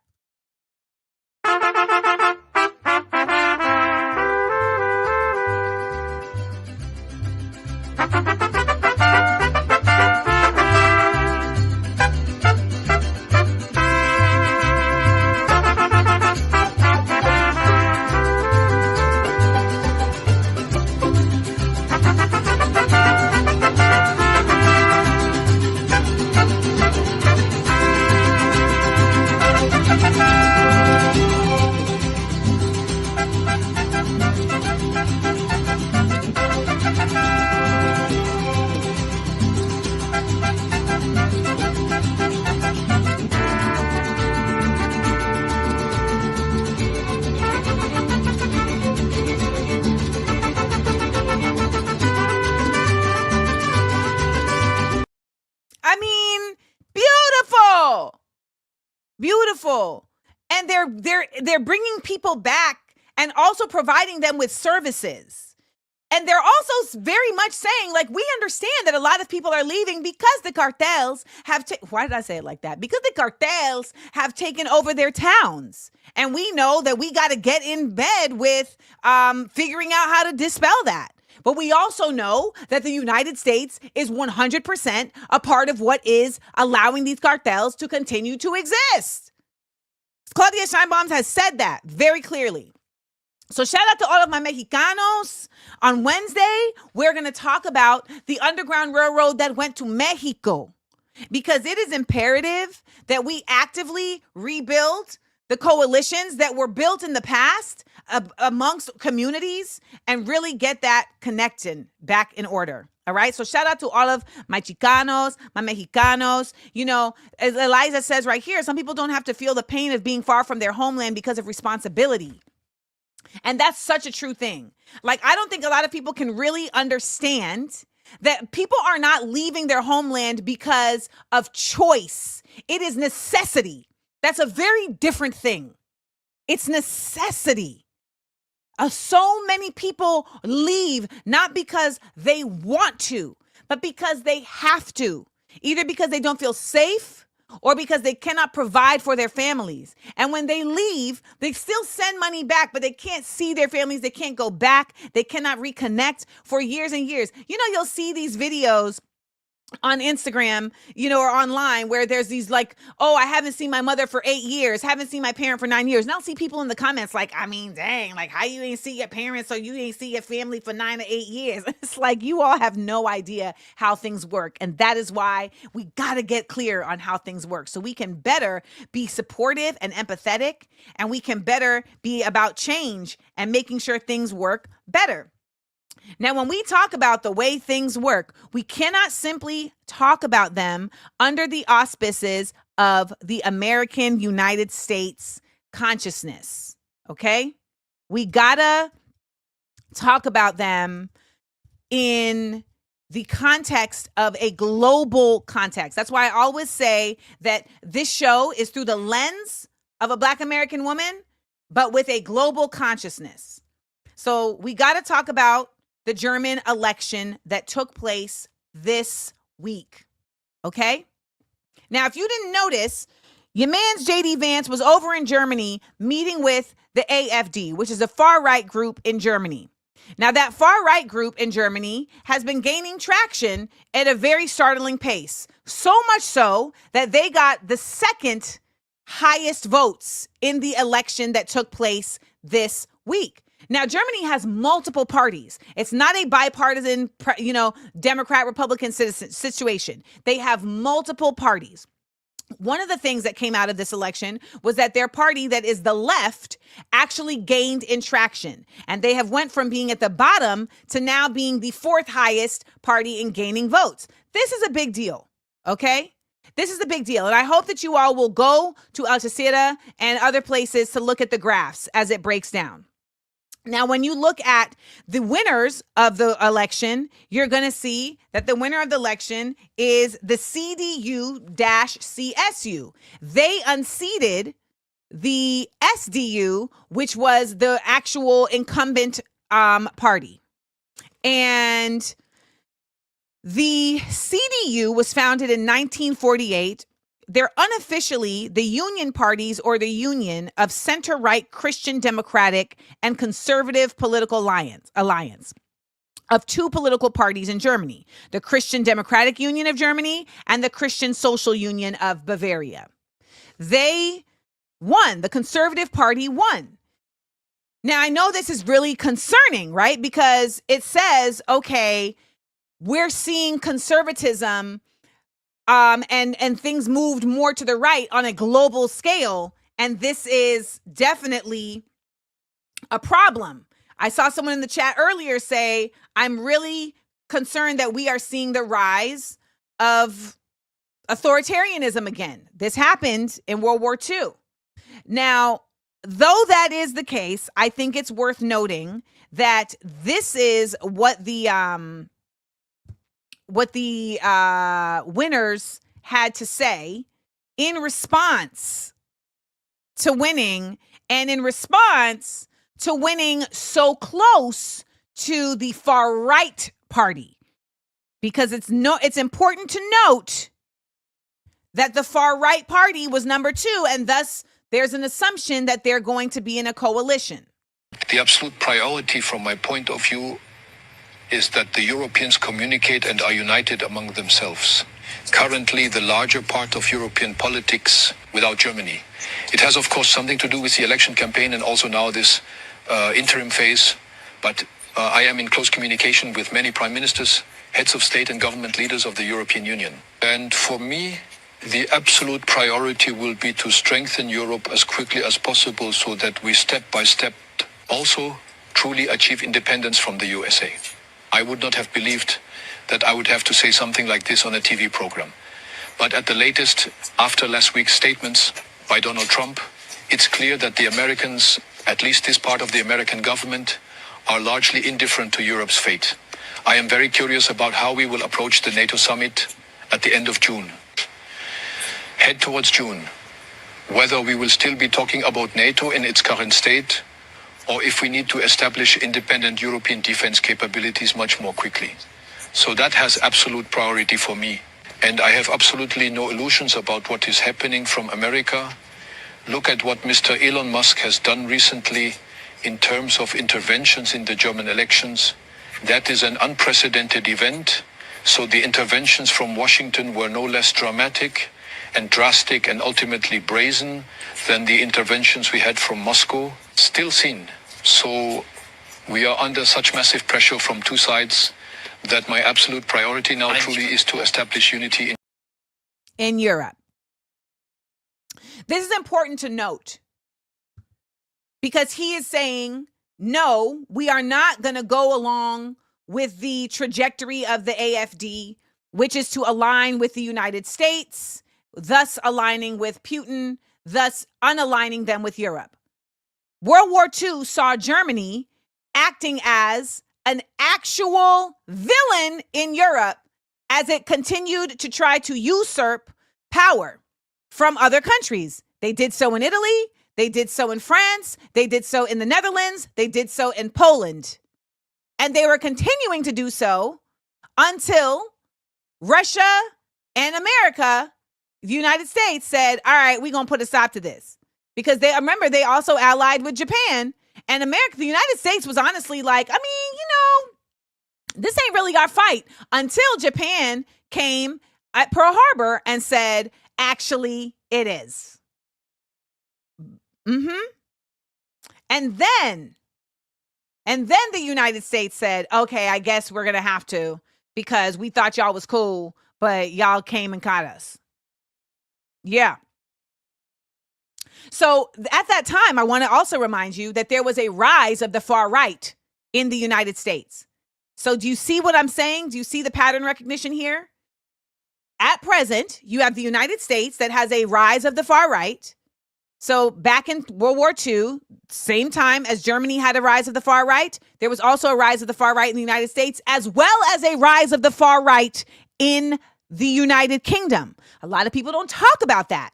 Beautiful. And they're bringing people back and also providing them with services. And they're also very much saying, like, we understand that a lot of people are leaving because the cartels have why did I say it like that? Because the cartels have taken over their towns. And we know that we got to get in bed with figuring out how to dispel that. But we also know that the United States is 100% a part of what is allowing these cartels to continue to exist. Claudia Sheinbaum has said that very clearly. So shout out to all of my Mexicanos. On Wednesday, we're going to talk about the Underground Railroad that went to Mexico, because it is imperative that we actively rebuild the coalitions that were built in the past amongst communities and really get that connection back in order. All right. So shout out to all of my Chicanos, my Mexicanos. You know, as Eliza says right here, some people don't have to feel the pain of being far from their homeland because of responsibility. And that's such a true thing. Like, I don't think a lot of people can really understand that people are not leaving their homeland because of choice. It is necessity. That's a very different thing. It's necessity. So many people leave not because they want to, but because they have to, either because they don't feel safe or because they cannot provide for their families. And when they leave, they still send money back, but they can't see their families. They can't go back. They cannot reconnect for years and years. You know, you'll see these videos on Instagram, you know, or online where there's these like, oh, I haven't seen my mother for 8 years, haven't seen my parent for 9 years. And I'll see people in the comments like, I mean, dang, like how you ain't see your parents or you ain't see your family for 9 or 8 years. It's like, you all have no idea how things work. And that is why we got to get clear on how things work so we can better be supportive and empathetic, and we can better be about change and making sure things work better. Now, when we talk about the way things work, we cannot simply talk about them under the auspices of the American United States consciousness, okay? We gotta talk about them in the context of a global context. That's why I always say that this show is through the lens of a Black American woman, but with a global consciousness. So we gotta talk about the German election that took place this week, okay? Now, if you didn't notice, your man's J.D. Vance was over in Germany meeting with the AfD, which is a far-right group in Germany. Now, that far-right group in Germany has been gaining traction at a very startling pace, so much so that they got the second highest votes in the election that took place this week. Now, Germany has multiple parties. It's not a bipartisan, Democrat, Republican situation. They have multiple parties. One of the things that came out of this election was that their party, that is the left, actually gained in traction. And they have went from being at the bottom to now being the fourth highest party in gaining votes. This is a big deal, okay? This is a big deal. And I hope that you all will go to Al Jazeera and other places to look at the graphs as it breaks down. Now, when you look at the winners of the election, you're going to see that the winner of the election is the CDU-CSU. They unseated the SDU, which was the actual incumbent party. And the CDU was founded in 1948. They're unofficially the union parties, or the union of center-right Christian Democratic and conservative political alliance of two political parties in Germany, the Christian Democratic Union of Germany and the Christian Social Union of Bavaria. They won. The Conservative Party won. Now, I know this is really concerning, right? Because it says, okay, we're seeing conservatism and things moved more to the right on a global scale. And this is definitely a problem. I saw someone in the chat earlier say, I'm really concerned that we are seeing the rise of authoritarianism again. This happened in World War II. Now, though that is the case, I think it's worth noting that this is what the winners had to say in response to winning, and in response to winning so close to the far right party. Because it's important to note that the far right party was number 2, and thus there's an assumption that they're going to be in a coalition. The absolute priority from my point of view is that the Europeans communicate and are united among themselves. Currently, the larger part of European politics without Germany. It has, of course, something to do with the election campaign and also now this interim phase. But I am in close communication with many prime ministers, heads of state and government leaders of the European Union. And for me, the absolute priority will be to strengthen Europe as quickly as possible so that we step by step also truly achieve independence from the USA. I would not have believed that I would have to say something like this on a TV program. But at the latest, after last week's statements by Donald Trump, it's clear that the Americans, at least this part of the American government, are largely indifferent to Europe's fate. I am very curious about how we will approach the NATO summit at the end of June. Head towards June, whether we will still be talking about NATO in its current state, or if we need to establish independent European defense capabilities much more quickly. So that has absolute priority for me. And I have absolutely no illusions about what is happening from America. Look at what Mr. Elon Musk has done recently in terms of interventions in the German elections. That is an unprecedented event. So the interventions from Washington were no less dramatic and drastic and ultimately brazen than the interventions we had from Moscow, still seen. So we are under such massive pressure from two sides that my absolute priority now truly is to establish unity in Europe. This is important to note because he is saying, no, we are not going to go along with the trajectory of the AfD, which is to align with the United States, thus aligning with Putin, thus unaligning them with Europe. World War II saw Germany acting as an actual villain in Europe as it continued to try to usurp power from other countries. They did so in Italy, they did so in France, they did so in the Netherlands, they did so in Poland. And they were continuing to do so until Russia and America, the United States, said, all right, we're going to put a stop to this. because they also allied with Japan, and the United States was honestly like, I mean, this ain't really our fight, until Japan came at Pearl Harbor and said, actually, it is. And then the United States said, okay, I guess we're going to have to, because we thought y'all was cool, but y'all came and caught us. Yeah. So at that time, I want to also remind you that there was a rise of the far right in the United States. So do you see what I'm saying? Do you see the pattern recognition here? At present, you have the United States that has a rise of the far right. So back in World War II, same time as Germany had a rise of the far right, there was also a rise of the far right in the United States, as well as a rise of the far right in the United Kingdom. A lot of people don't talk about that,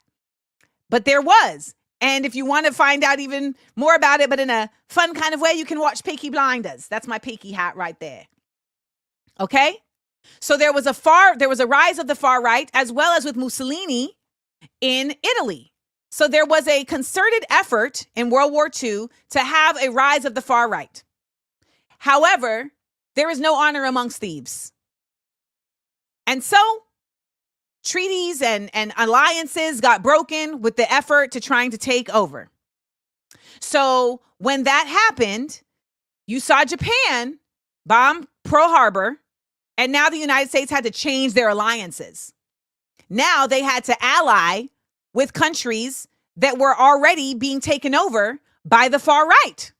but there was. And if you want to find out even more about it, but in a fun kind of way, you can watch Peaky Blinders. That's my Peaky hat right there. Okay? So there was a rise of the far right, as well as with Mussolini in Italy. So there was a concerted effort in World War II to have a rise of the far right. However, there is no honor amongst thieves. And so treaties and alliances got broken with the effort to trying to take over. So when that happened, you saw Japan bomb Pearl Harbor, and now the United States had to change their alliances. Now they had to ally with countries that were already being taken over by the far right,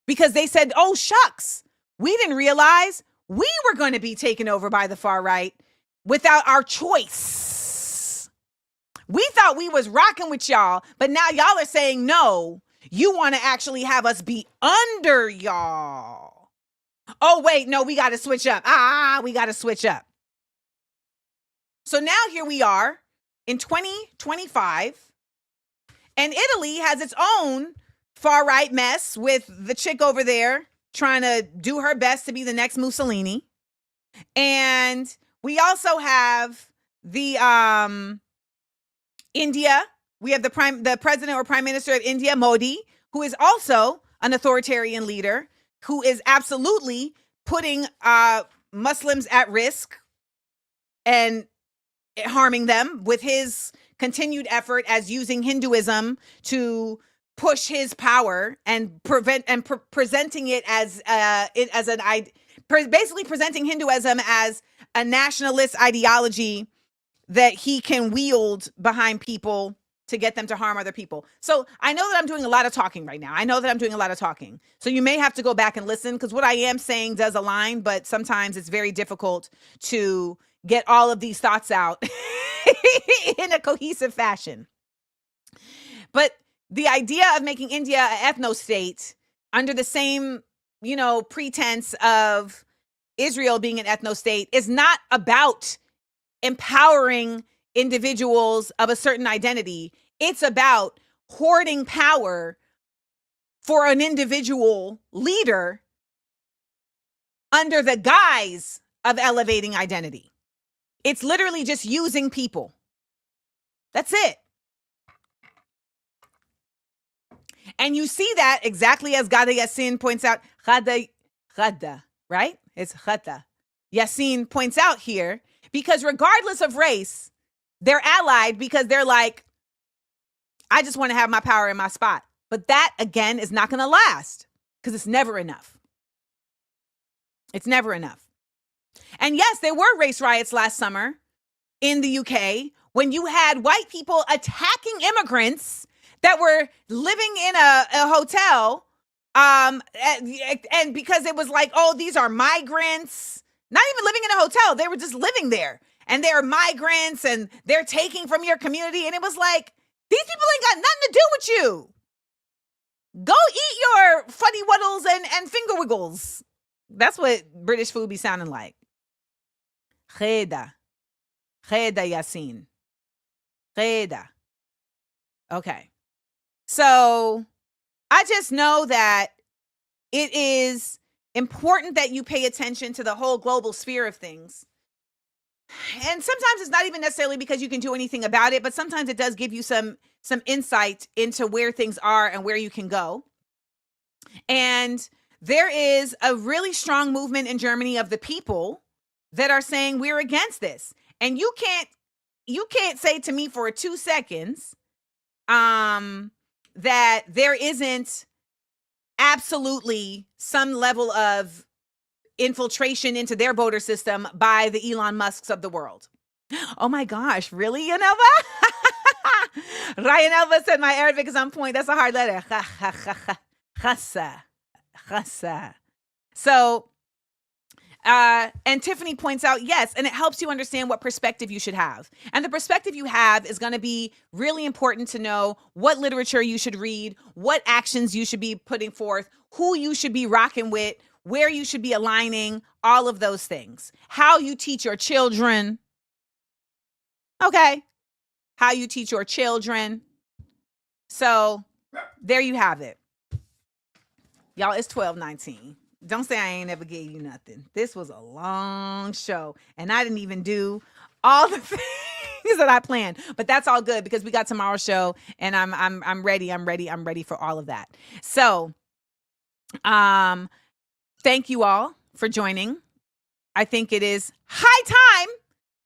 because they said, oh, shucks, we didn't realize we were going to be taken over by the far right without our choice. We thought we was rocking with y'all, but now y'all are saying, no, you want to actually have us be under y'all. Oh, wait, no, we got to switch up. We got to switch up. So now here we are in 2025, and Italy has its own far right mess with the chick over there trying to do her best to be the next Mussolini. And we also have the India. We have the president or prime minister of India, Modi, who is also an authoritarian leader, who is absolutely putting Muslims at risk and harming them with his continued effort as using Hinduism to push his power and presenting it as basically presenting Hinduism as a nationalist ideology that he can wield behind people to get them to harm other people. So I know that I'm doing a lot of talking right now. So you may have to go back and listen, because what I am saying does align, but sometimes it's very difficult to get all of these thoughts out in a cohesive fashion. But the idea of making India an ethno-state under the same, pretense of Israel being an ethno-state is not about empowering individuals of a certain identity. It's about hoarding power for an individual leader under the guise of elevating identity. It's literally just using people. That's it. And you see that exactly as Ghada Yassin points out. Ghada, right? It's Ghada. Yassin points out here, because regardless of race, they're allied because they're like, I just want to have my power in my spot. But that, again, is not going to last, because it's never enough. It's never enough. And yes, there were race riots last summer in the UK when you had white people attacking immigrants that were living in a hotel. And because it was like, oh, these are migrants, not even living in a hotel. They were just living there, and they're migrants and they're taking from your community. And it was like, these people ain't got nothing to do with you. Go eat your funny wuddles and finger wiggles. That's what British food be sounding like. Kheda Yassin. Kheda. Okay. So I just know that it is important that you pay attention to the whole global sphere of things. And sometimes it's not even necessarily because you can do anything about it, but sometimes it does give you some some insight into where things are and where you can go. And there is a really strong movement in Germany of the people that are saying we're against this. And you can't say to me for 2 seconds that there isn't absolutely some level of infiltration into their voter system by the Elon Musks of the world. Oh my gosh, really, Yanelva? Ryan Elva said my Arabic is on point. That's a hard letter. Chassa. So, and Tiffany points out, yes, and it helps you understand what perspective you should have. And the perspective you have is going to be really important to know what literature you should read, what actions you should be putting forth, who you should be rocking with, where you should be aligning, all of those things. How you teach your children. Okay. How you teach your children. So there you have it. Y'all, it's 12:19. Don't say I ain't ever gave you nothing. This was a long show, and I didn't even do all the things that I planned. But that's all good because we got tomorrow's show, and I'm ready. I'm ready for all of that. So, thank you all for joining. I think it is high time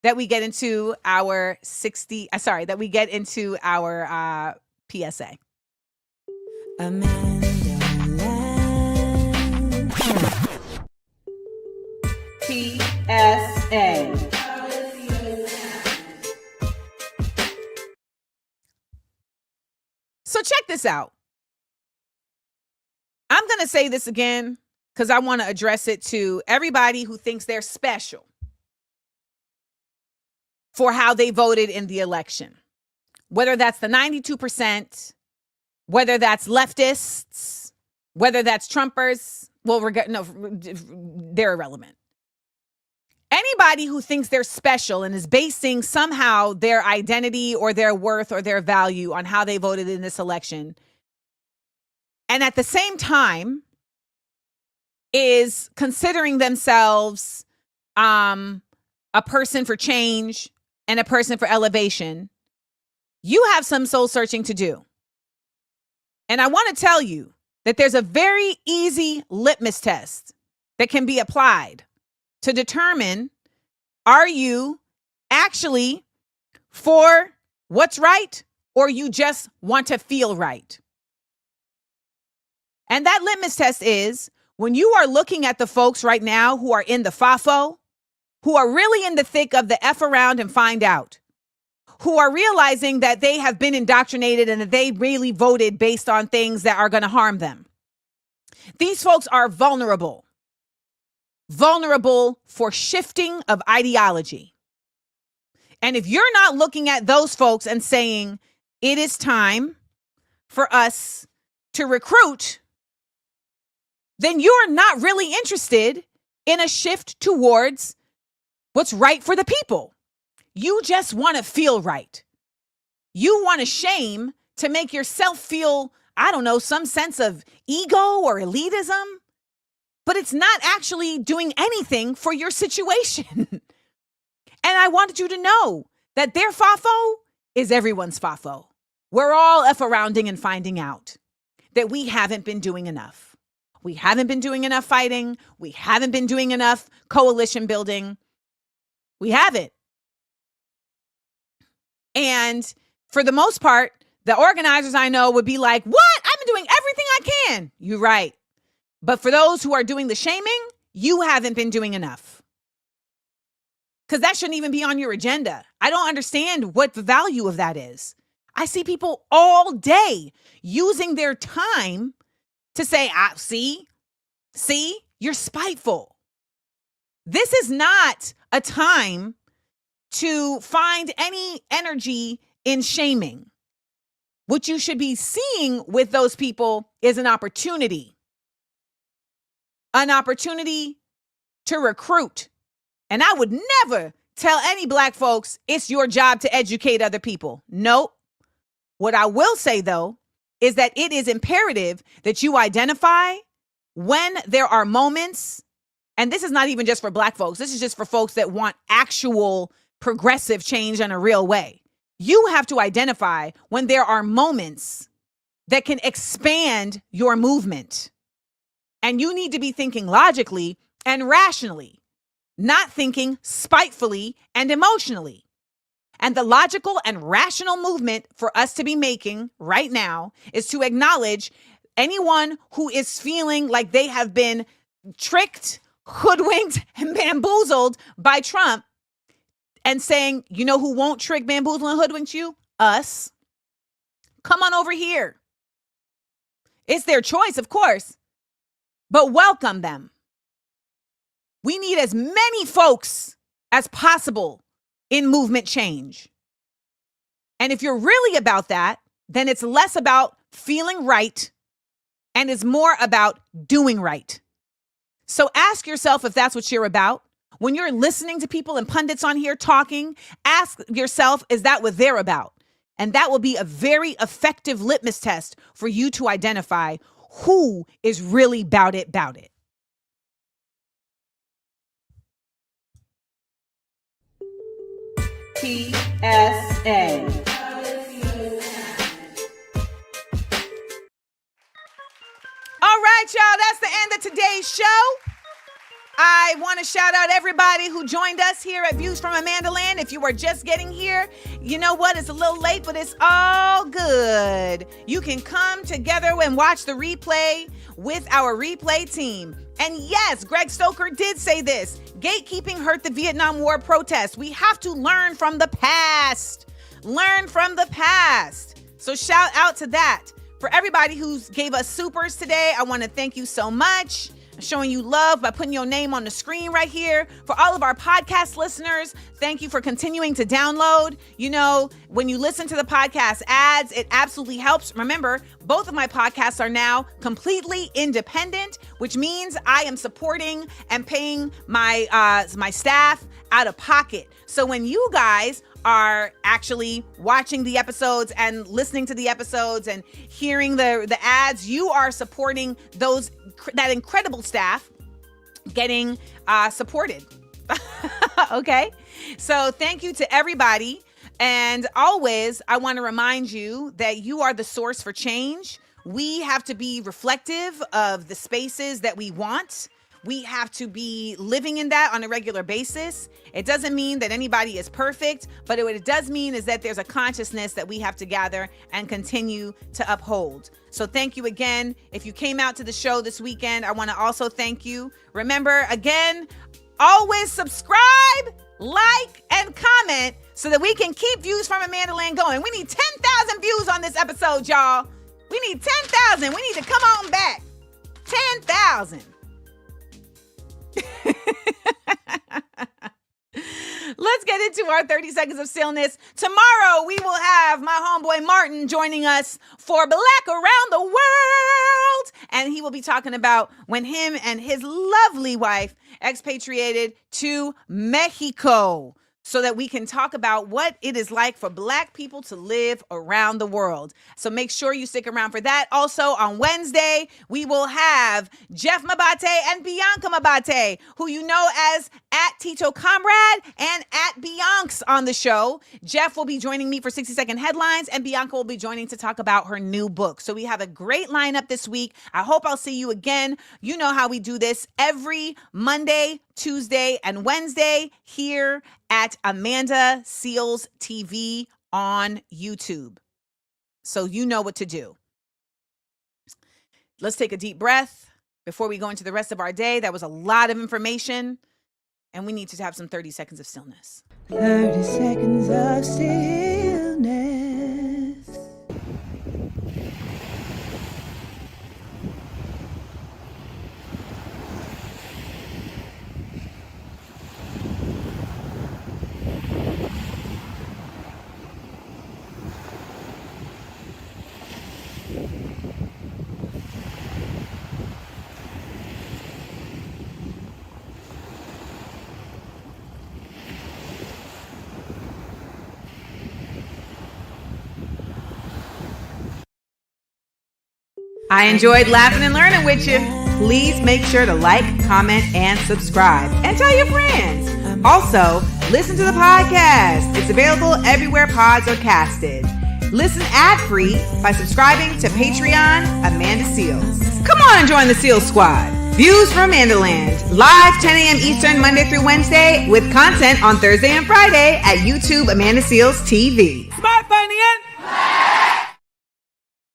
that we get into our that we get into our PSA. AmandaLand. PSA. So check this out. I'm going to say this again because I want to address it to everybody who thinks they're special for how they voted in the election. Whether that's the 92%, whether that's leftists, whether that's Trumpers, well, they're irrelevant. Anybody who thinks they're special and is basing somehow their identity or their worth or their value on how they voted in this election, and at the same time is considering themselves a person for change and a person for elevation, you have some soul searching to do. And I want to tell you that there's a very easy litmus test that can be applied to determine, are you actually for what's right or you just want to feel right? And that litmus test is when you are looking at the folks right now who are in the FAFO, who are really in the thick of the F around and find out, who are realizing that they have been indoctrinated and that they really voted based on things that are going to harm them. These folks are vulnerable for shifting of ideology. And if you're not looking at those folks and saying, it is time for us to recruit, then you're not really interested in a shift towards what's right for the people. You just want to feel right. You want to shame to make yourself feel, I don't know, some sense of ego or elitism, but it's not actually doing anything for your situation. And I wanted you to know that their FAFO is everyone's FAFO. We're all F-arounding and finding out that we haven't been doing enough. We haven't been doing enough fighting. We haven't been doing enough coalition building. We haven't. And for the most part, the organizers I know would be like, what? I've been doing everything I can. You're right. But for those who are doing the shaming, you haven't been doing enough. Because that shouldn't even be on your agenda. I don't understand what the value of that is. I see people all day using their time to say, see, you're spiteful. This is not a time to find any energy in shaming. What you should be seeing with those people is an opportunity to recruit. And I would never tell any Black folks it's your job to educate other people. Nope. What I will say, though, is that it is imperative that you identify when there are moments, and this is not even just for Black folks, this is just for folks that want actual progressive change in a real way. You have to identify when there are moments that can expand your movement. And you need to be thinking logically and rationally, not thinking spitefully and emotionally. And the logical and rational movement for us to be making right now is to acknowledge anyone who is feeling like they have been tricked, hoodwinked, and bamboozled by Trump, and saying, you know who won't trick, bamboozle, and hoodwink you? Us. Come on over here. It's their choice, of course, but welcome them. We need as many folks as possible in movement change. And if you're really about that, then it's less about feeling right and is more about doing right. So ask yourself if that's what you're about. When you're listening to people and pundits on here talking, ask yourself, is that what they're about? And that will be a very effective litmus test for you to identify who is really about it. PSA. All right, y'all, that's the end of today's show. I want to shout out everybody who joined us here at Views from AmandaLand. If you are just getting here, you know what? It's a little late, but it's all good. You can come together and watch the replay with our replay team. And yes, Greg Stoker did say this. Gatekeeping hurt the Vietnam War protests. We have to learn from the past. Learn from the past. So shout out to that. For everybody who gave us supers today, I want to thank you so much. Showing you love by putting your name on the screen right here. For all of our podcast listeners, thank you for continuing to download. You know, when you listen to the podcast ads, it absolutely helps. Remember, both of my podcasts are now completely independent, which means I am supporting and paying my my staff out of pocket. So when you guys are actually watching the episodes and listening to the episodes and hearing the ads, you are supporting that incredible staff getting supported. Okay? So thank you to everybody. And always, I want to remind you that you are the source for change. We have to be reflective of the spaces that we want. We have to be living in that on a regular basis. It doesn't mean that anybody is perfect, but what it does mean is that there's a consciousness that we have to gather and continue to uphold. So thank you again. If you came out to the show this weekend, I want to also thank you. Remember, again, always subscribe, like, and comment so that we can keep Views from AmandaLand going. We need 10,000 views on this episode, y'all. We need 10,000. We need to come on back. 10,000. Let's get into our 30 seconds of stillness. Tomorrow, we will have my homeboy Martin joining us for Black Around the World. And he will be talking about when him and his lovely wife expatriated to Mexico, so that we can talk about what it is like for Black people to live around the world. So make sure you stick around for that. Also on Wednesday, we will have Jeff Mabate and Bianca Mabate, who you know as @Tito Comrade and @Bianx on the show. Jeff will be joining me for 60-second headlines, and Bianca will be joining to talk about her new book. So we have a great lineup this week. I hope I'll see you again. You know how we do this every Monday, Tuesday, and Wednesday here at Amanda Seals TV on YouTube. So you know what to do. Let's take a deep breath before we go into the rest of our day. That was a lot of information, and we need to have some 30 seconds of stillness. 30 seconds of stillness. I enjoyed laughing and learning with you. Please make sure to like, comment, and subscribe. And tell your friends. Also, listen to the podcast. It's available everywhere pods are casted. Listen ad-free by subscribing to Patreon Amanda Seals. Come on and join the Seals Squad. Views from AmandaLand, live 10 a.m. Eastern, Monday through Wednesday, with content on Thursday and Friday at YouTube Amanda Seals TV.